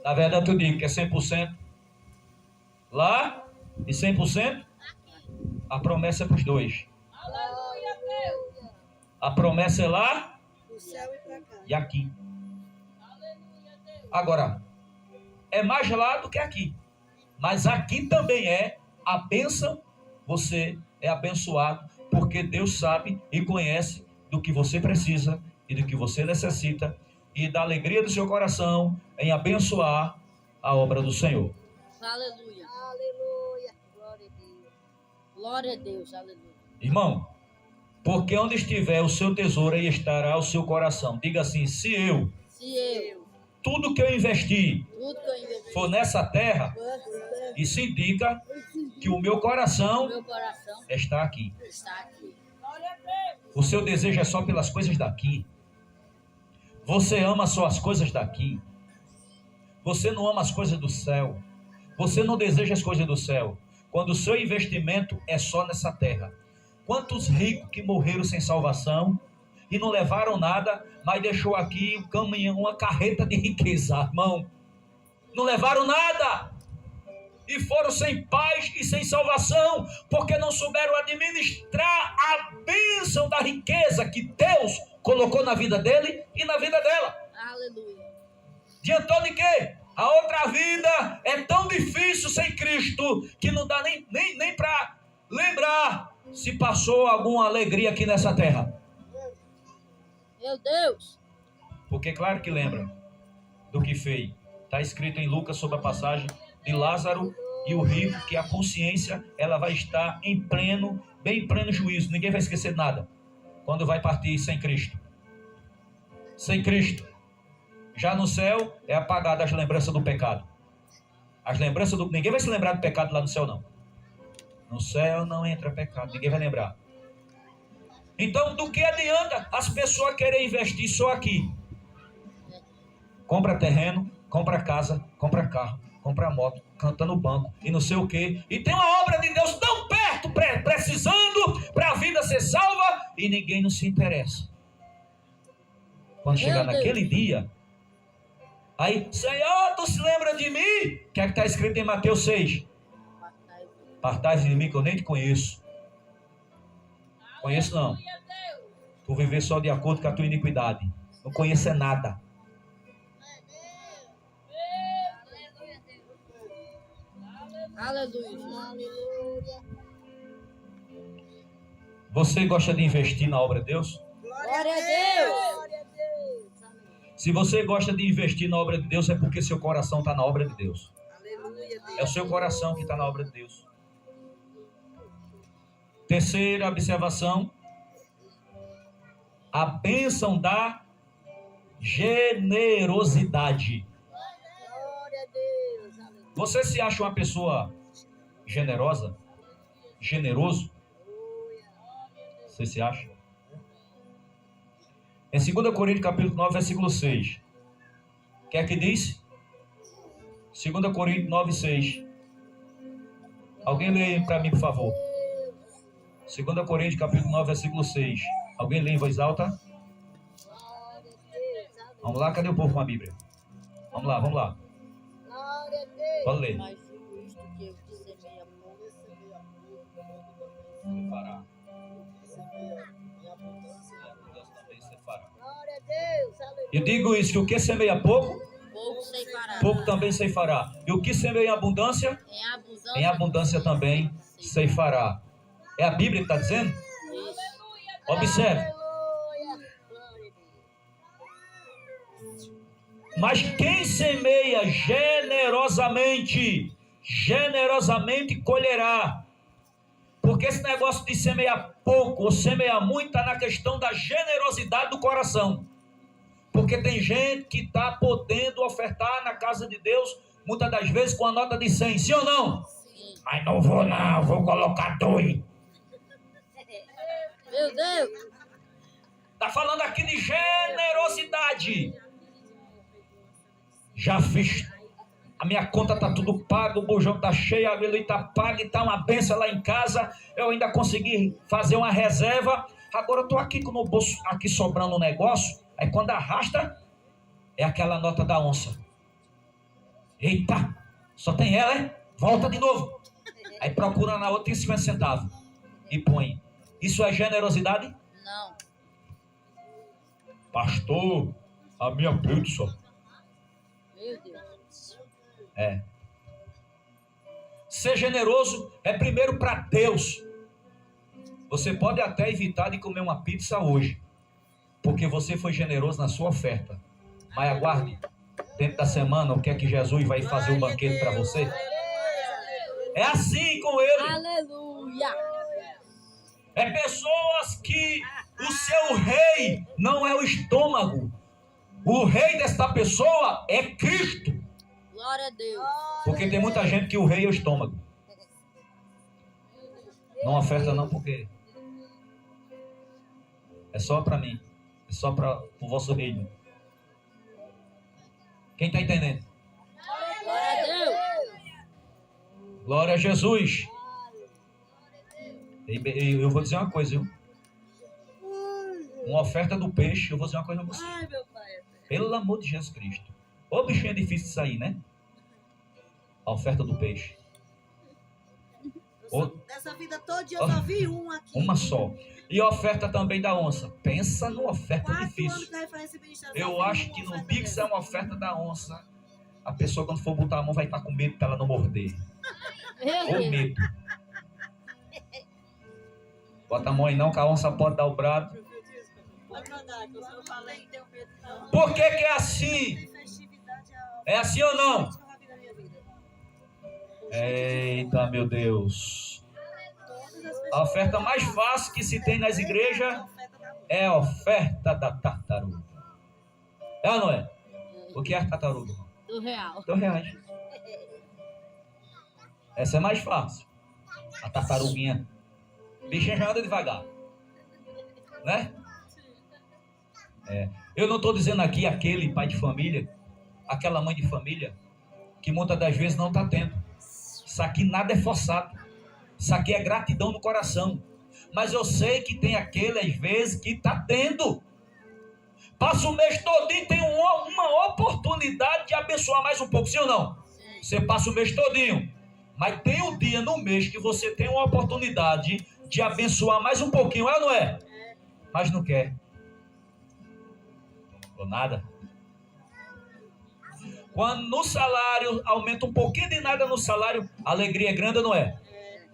Na verdade eu digo que é 100% lá e 100% a promessa é para os dois. Aleluia, Deus. A promessa é lá Do céu e para cá. e aqui. Aleluia, Deus. Agora, é mais lá do que aqui. Mas aqui também é a bênção. Você é abençoado porque Deus sabe e conhece do que você precisa e do que você necessita e da alegria do seu coração em abençoar a obra do Senhor. Aleluia. Aleluia. Glória a Deus. Glória a Deus. Aleluia. Irmão, porque onde estiver o seu tesouro, aí estará o seu coração. Diga assim, se eu, Se eu, tudo que eu investi tudo que eu investi, for nessa terra, isso indica que o meu coração meu coração está aqui. está aqui. O seu desejo é só pelas coisas daqui. Você ama só as coisas daqui. Você não ama as coisas do céu. Você não deseja as coisas do céu. Quando o seu investimento é só nessa terra. Quantos ricos que morreram sem salvação e não levaram nada, mas deixou aqui um caminhão, uma carreta de riqueza, irmão. Não levaram nada. E foram sem paz e sem salvação, porque não souberam administrar a bênção da riqueza que Deus colocou na vida dele e na vida dela. Aleluia. Adiantou de quê? A outra vida é tão difícil sem Cristo que não dá nem para lembrar se passou alguma alegria aqui nessa terra. Meu Deus. Porque claro que lembra do que fez. Está escrito em Lucas sobre a passagem de Lázaro e o rico, que a consciência ela vai estar em pleno, bem pleno juízo. Ninguém vai esquecer nada quando vai partir sem Cristo. Sem Cristo. Já no céu é apagada as lembranças do pecado. As lembranças do... Ninguém vai se lembrar do pecado lá no céu, não. No céu não entra pecado. Ninguém vai lembrar. Então, do que adianta as pessoas querem investir só aqui? Compra terreno, compra casa, compra carro, compra moto, canta no banco e não sei o quê. E tem uma obra de Deus tão perto, precisando para a vida ser salva e ninguém não se interessa. Quando chegar naquele dia, aí, Senhor, tu se lembra de mim? O que é que está escrito em Mateus 6? Partai de mim que eu nem te conheço. Conheço não. Tu viver só de acordo com a tua iniquidade. Não conhecer nada. Aleluia. Você gosta de investir na obra de Deus? Glória a Deus. Glória a Deus. Se você gosta de investir na obra de Deus, é porque seu coração está na obra de Deus. Aleluia, Deus. É o seu coração que está na obra de Deus. Terceira observação. A bênção da generosidade. Glória a Deus. Aleluia. Você se acha uma pessoa generosa? Generoso? Você se acha? Em 2 Coríntios capítulo 9, versículo 6. O que é que diz? 2 Coríntios 9, 6. Alguém lê para mim, por favor. 2 Coríntios, capítulo 9, versículo 6. Alguém lê em voz alta? Glória a Deus. Vamos lá, cadê o povo com a Bíblia? Vamos lá, vamos lá. Glória a Deus. Pode ler. Mas digo isto que eu que semeia pouco, Fará. Glória a Deus. Aleluia. Eu digo isso, que o que semeia pouco, pouco ceifará. pouco também ceifará. E o que semeia em abundância, em abundância também ceifará. É a Bíblia que está dizendo? Isso. Observe. Aleluia. Glória a Deus. Mas quem semeia generosamente colherá. Porque esse negócio de semear pouco ou semear muito está na questão da generosidade do coração. Porque tem gente que está podendo ofertar na casa de Deus, muitas das vezes com a nota de 100, sim ou não? Sim. Mas não, vou colocar 2. Meu Deus. Está falando aqui de generosidade. Já fiz. A minha conta está tudo pago, o bujão está cheio, a luz está paga e está uma benção lá em casa. Eu ainda consegui fazer uma reserva. Agora eu estou aqui com o bolso aqui sobrando um negócio. Aí quando arrasta, é aquela nota da onça. Eita, só tem ela, é? Volta de novo. Aí procura na outra, tem 50 centavos. E põe. Isso é generosidade? Não. Pastor, a minha pizza. Meu Deus. É. Ser generoso é primeiro para Deus. Você pode até evitar de comer uma pizza hoje, porque você foi generoso na sua oferta. Mas aguarde, dentro da semana, o que é que Jesus vai fazer um banquete para você? É assim com ele. Aleluia. É pessoas que o seu rei não é o estômago. O rei desta pessoa é Cristo. Glória a Deus. Porque tem muita gente que o rei é o estômago. Não oferta não, porque é só para mim. É só para o vosso reino. Quem está entendendo? Glória a Deus. Glória a Jesus. E eu vou dizer uma coisa, viu? Uma oferta do peixe, eu vou dizer uma coisa a você. Ai, meu pai. Pelo amor de Jesus Cristo. Ô bichinho é difícil de sair, né? A oferta do peixe. Dessa vida toda eu só vi um aqui. Uma só. E a oferta também da onça. Pensa numa oferta 4 anos difícil. que a referência ministerial, Eu só vi acho uma que no oferta Pix dessa. é uma oferta da onça. A pessoa, quando for botar a mão, vai estar com medo para ela não morder. Meu Com Deus. medo. Bota a mão aí não, que a onça pode dar o brado. Pode mandar, que eu só falei, tenho medo. Não. Por que que é assim? Tem festividade, É assim ou não? que eu já vi na minha vida. Eita, meu Deus. Todas as A oferta mais fácil que se tem nas igrejas é a oferta da tartaruga. É ou não é? O que é a tartaruga? Do real. R$2. Essa é mais fácil. A tartaruguinha. Bichinha já anda devagar. Né? É. Eu não estou dizendo aqui aquele pai de família, aquela mãe de família, que muitas das vezes não está tendo. Isso aqui nada é forçado. Isso aqui é gratidão no coração. Mas eu sei que tem aquele, às vezes, que está tendo. Passa o mês todinho, tem uma oportunidade de abençoar mais um pouco, sim ou não? Você passa o mês todinho. Mas tem um dia no mês que você tem uma oportunidade de abençoar mais um pouquinho, é ou não é? Mas não quer. Ou nada. Quando no salário aumenta um pouquinho de nada no salário, a alegria é grande ou não é?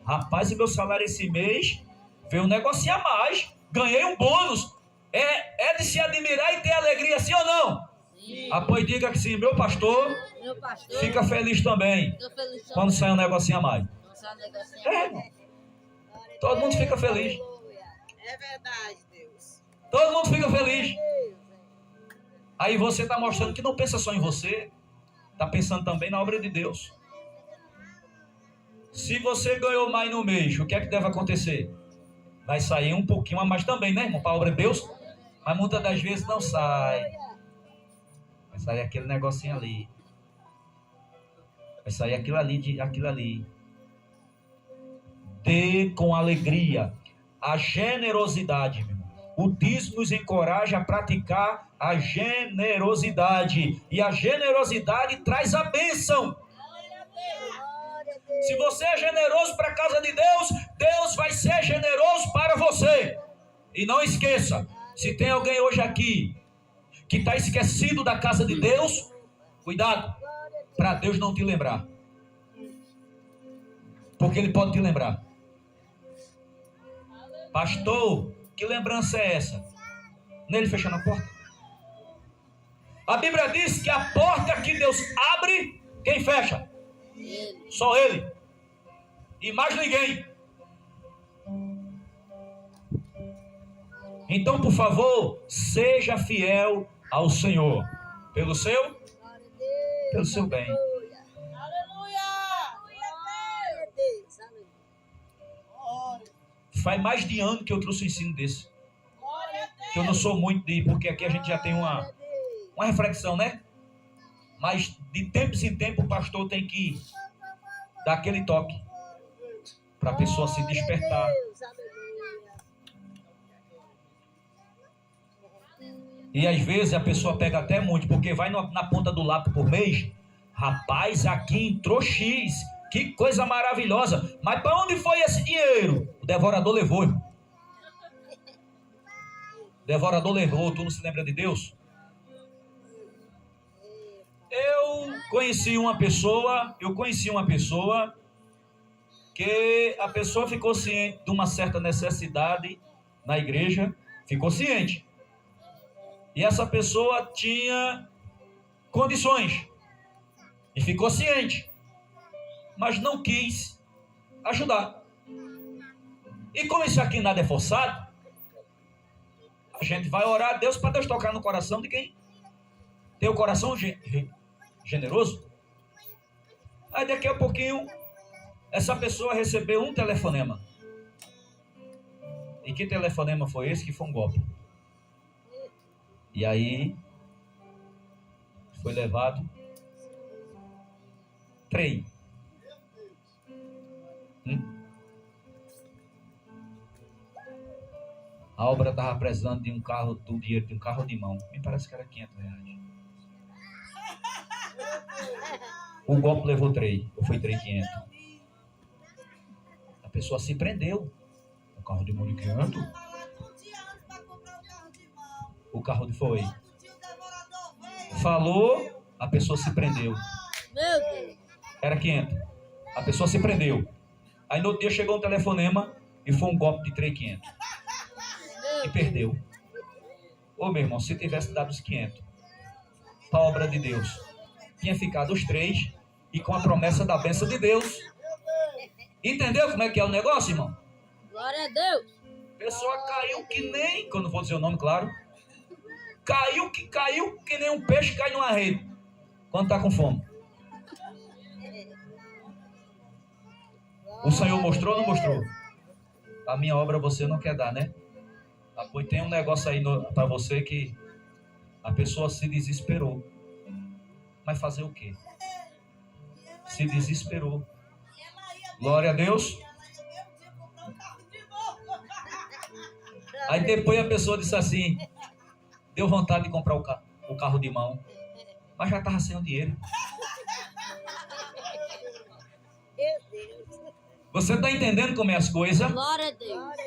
Rapaz, e meu salário esse mês veio um negocinho a mais. Ganhei um bônus. É de se admirar e ter alegria, sim ou não? Sim. Após diga que sim, meu pastor Meu pastor. fica feliz também Fica feliz também. quando sai um negocinho a mais. Não sai um negocinho. É, irmão. Todo mundo fica feliz. É verdade, Deus. Todo mundo fica feliz. Aí você está mostrando que não pensa só em você, está pensando também na obra de Deus. Se você ganhou mais no mês, o que é que deve acontecer? Vai sair um pouquinho a mais também, né, irmão? Para a obra de Deus. Mas muitas das vezes não sai. Vai sair aquele negocinho ali. Vai sair aquilo ali. Dê com alegria. a generosidade, meu irmão. O dízimo nos encoraja a praticar a generosidade. E a generosidade traz a bênção. Se você é generoso para a casa de Deus, Deus vai ser generoso para você. E não esqueça, se tem alguém hoje aqui que está esquecido da casa de Deus, cuidado, para Deus não te lembrar. Porque Ele pode te lembrar. Pastor, que lembrança é essa? Nele fechando a porta. A Bíblia diz que a porta que Deus abre, quem fecha? Ele. Só Ele. E mais ninguém. Então, por favor, seja fiel ao Senhor. Pelo seu bem. Aleluia! Faz mais de ano que eu trouxe um ensino desse. Glória a Deus! Que eu não sou muito de... Porque aqui a gente já tem uma reflexão, né? Mas de tempos em tempos o pastor tem que dar aquele toque. Para a pessoa se despertar. E às vezes a pessoa pega até muito, porque vai na ponta do lápis por mês. Rapaz, aqui entrou X. Que coisa maravilhosa. Mas para onde foi esse dinheiro? O devorador levou, irmão. O devorador levou. Tu não se lembra de Deus? Eu conheci uma pessoa que a pessoa ficou ciente de uma certa necessidade na igreja, ficou ciente. E essa pessoa tinha condições e ficou ciente, mas não quis ajudar. E como isso aqui nada é forçado, a gente vai orar a Deus para Deus tocar no coração de quem tem o coração generoso. Aí daqui a pouquinho essa pessoa recebeu um telefonema. E que telefonema foi esse? Que foi um golpe. E aí foi levado 3. A obra estava precisando de um carro, do dinheiro de um carro de mão. Me parece que era R$500. O golpe levou 3, ou foi 3.500. A pessoa se prendeu. O carro de mão de 500. O carro de foi. Falou, a pessoa se prendeu. Meu Deus. Era 500. A pessoa se prendeu. Aí no outro dia chegou um telefonema e foi um golpe de 3.500. E perdeu. Ô meu irmão, se tivesse dado os 500 para a obra de Deus, tinha ficado os 3 e com a promessa da bênção de Deus. Entendeu como é que é o negócio, irmão? Glória a Deus. A pessoa caiu que nem, quando vou dizer o nome, claro, caiu que nem um peixe cai numa rede quando está com fome. O Senhor mostrou ou não mostrou? A minha obra você não quer dar, né? Pois tem um negócio aí para você que a pessoa se desesperou. Mas fazer o quê? Se desesperou. Glória a Deus. Aí depois a pessoa disse assim, deu vontade de comprar o carro de mão, mas já estava sem o dinheiro. Você está entendendo como é as coisas? Glória a Deus.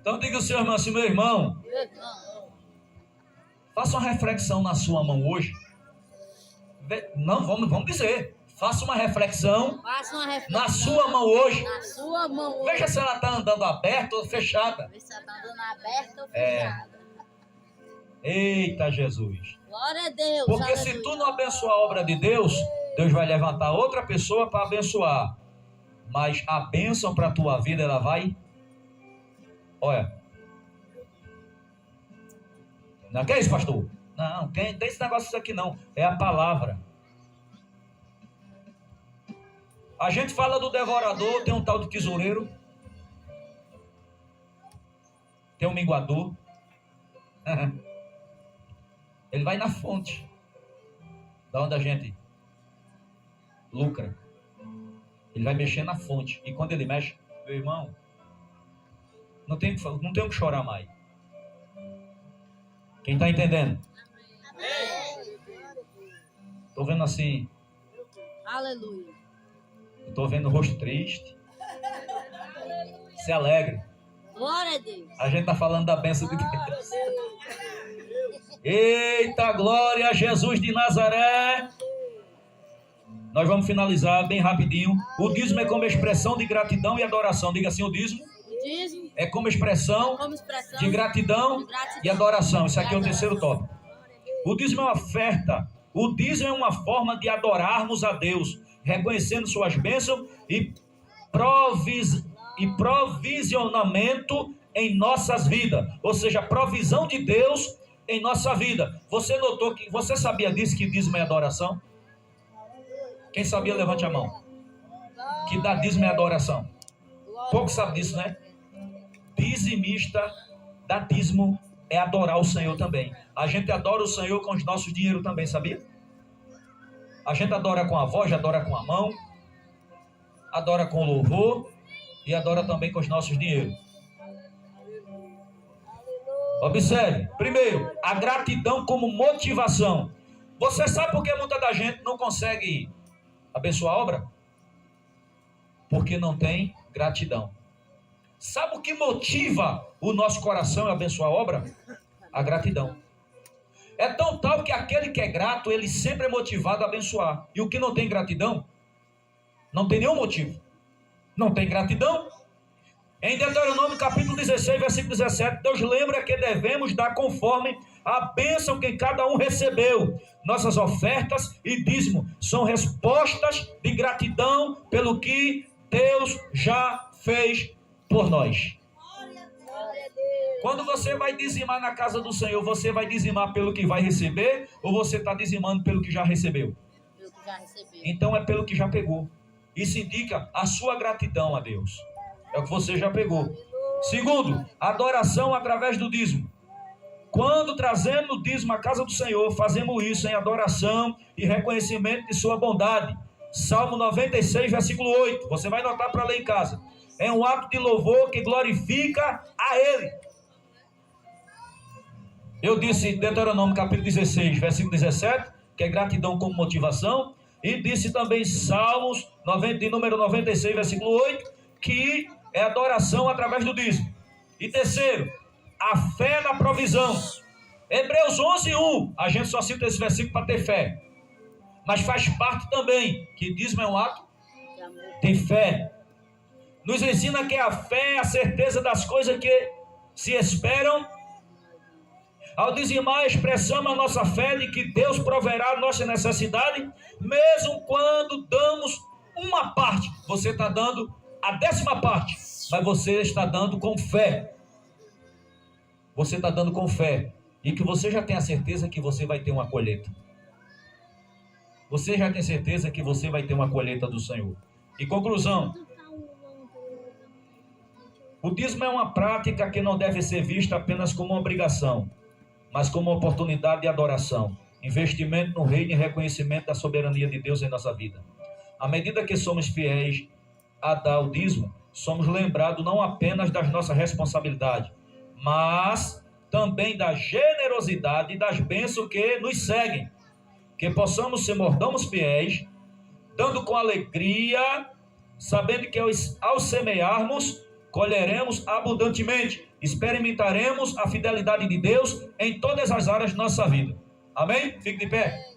Então diga ao seu irmão assim, meu irmão, Meu irmão. faça uma reflexão na sua mão hoje. Não, vamos dizer. Faça uma reflexão Faça uma reflexão na sua mão hoje. na sua mão. Veja se ela está andando aberta ou fechada. Vê se está andando aberta ou fechada. Eita Jesus. Glória a Deus. Porque se aleluia. tu não abençoar a obra de Deus, Deus vai levantar outra pessoa para abençoar. Mas a bênção para a tua vida, ela vai... Olha. Não, que é isso, pastor? Não, tem esse negócio aqui não. É a palavra. A gente fala do devorador, tem um tal de tesoureiro. Tem um minguador. Ele vai na fonte. Da onde a gente lucra. Ele vai mexer na fonte. E quando ele mexe, meu irmão, Não tem o que chorar mais. Quem está entendendo? Estou vendo assim. Aleluia. Estou vendo o rosto triste. Se alegre. Glória a Deus. A gente está falando da bênção de Deus. Eita, glória a Jesus de Nazaré. Nós vamos finalizar bem rapidinho. O dízimo é como expressão de gratidão e adoração. Diga assim, o dízimo Dízimo é como expressão de gratidão e adoração. Isso aqui é o terceiro tópico. O dízimo é uma oferta. O dízimo é uma forma de adorarmos a Deus, reconhecendo suas bênçãos e provisionamento em nossas vidas. Ou seja, provisão de Deus em nossa vida. Você sabia disso, que dízimo é adoração? Quem sabia, levante a mão. Que dar dízimo é adoração. Pouco sabe disso, né? Dizimista, dar dízimo é adorar o Senhor também. A gente adora o Senhor com os nossos dinheiros também, sabia? A gente adora com a voz, adora com a mão, adora com louvor e adora também com os nossos dinheiros. Observe, primeiro, a gratidão como motivação. Você sabe por que muita da gente não consegue abençoar a obra? Porque não tem gratidão. Sabe o que motiva o nosso coração a abençoar a obra? A gratidão. É tão tal que aquele que é grato, ele sempre é motivado a abençoar. E o que não tem gratidão, não tem nenhum motivo. Não tem gratidão. Em Deuteronômio capítulo 16, versículo 17, Deus lembra que devemos dar conforme a bênção que cada um recebeu. Nossas ofertas e dízimo são respostas de gratidão pelo que Deus já fez por nós. Quando você vai dizimar na casa do Senhor, você vai dizimar pelo que vai receber ou você está dizimando pelo que já recebeu? Pelo que já recebeu. Então é pelo que já pegou. Isso indica a sua gratidão a Deus. É o que você já pegou. Segundo, adoração através do dízimo. Quando trazemos o dízimo à casa do Senhor, fazemos isso em adoração e reconhecimento de sua bondade. Salmo 96, versículo 8. Você vai anotar para ler em casa. É um ato de louvor que glorifica a Ele. Eu disse Deuteronômio capítulo 16, versículo 17, que é gratidão como motivação. E disse também Salmos de número 96, versículo 8, que é adoração através do dízimo. E terceiro, a fé na provisão. Hebreus 11, 1. A gente só cita esse versículo para ter fé. Mas faz parte também que dízimo é um ato de fé. Nos ensina que a fé é a certeza das coisas que se esperam. Ao dizimar, expressamos a nossa fé de que Deus proverá a nossa necessidade, mesmo quando damos uma parte. Você está dando a 10ª parte, mas você está dando com fé. Você está dando com fé. E que você já tem a certeza que você vai ter uma colheita. Você já tem certeza que você vai ter uma colheita do Senhor. E conclusão. O dízimo é uma prática que não deve ser vista apenas como uma obrigação, mas como uma oportunidade de adoração, investimento no reino e reconhecimento da soberania de Deus em nossa vida. À medida que somos fiéis a dar o dízimo, somos lembrados não apenas das nossas responsabilidades, mas também da generosidade e das bênçãos que nos seguem. Que possamos ser mordomos fiéis, dando com alegria, sabendo que ao semearmos, colheremos abundantemente, experimentaremos a fidelidade de Deus em todas as áreas de nossa vida. Amém? Fique de pé.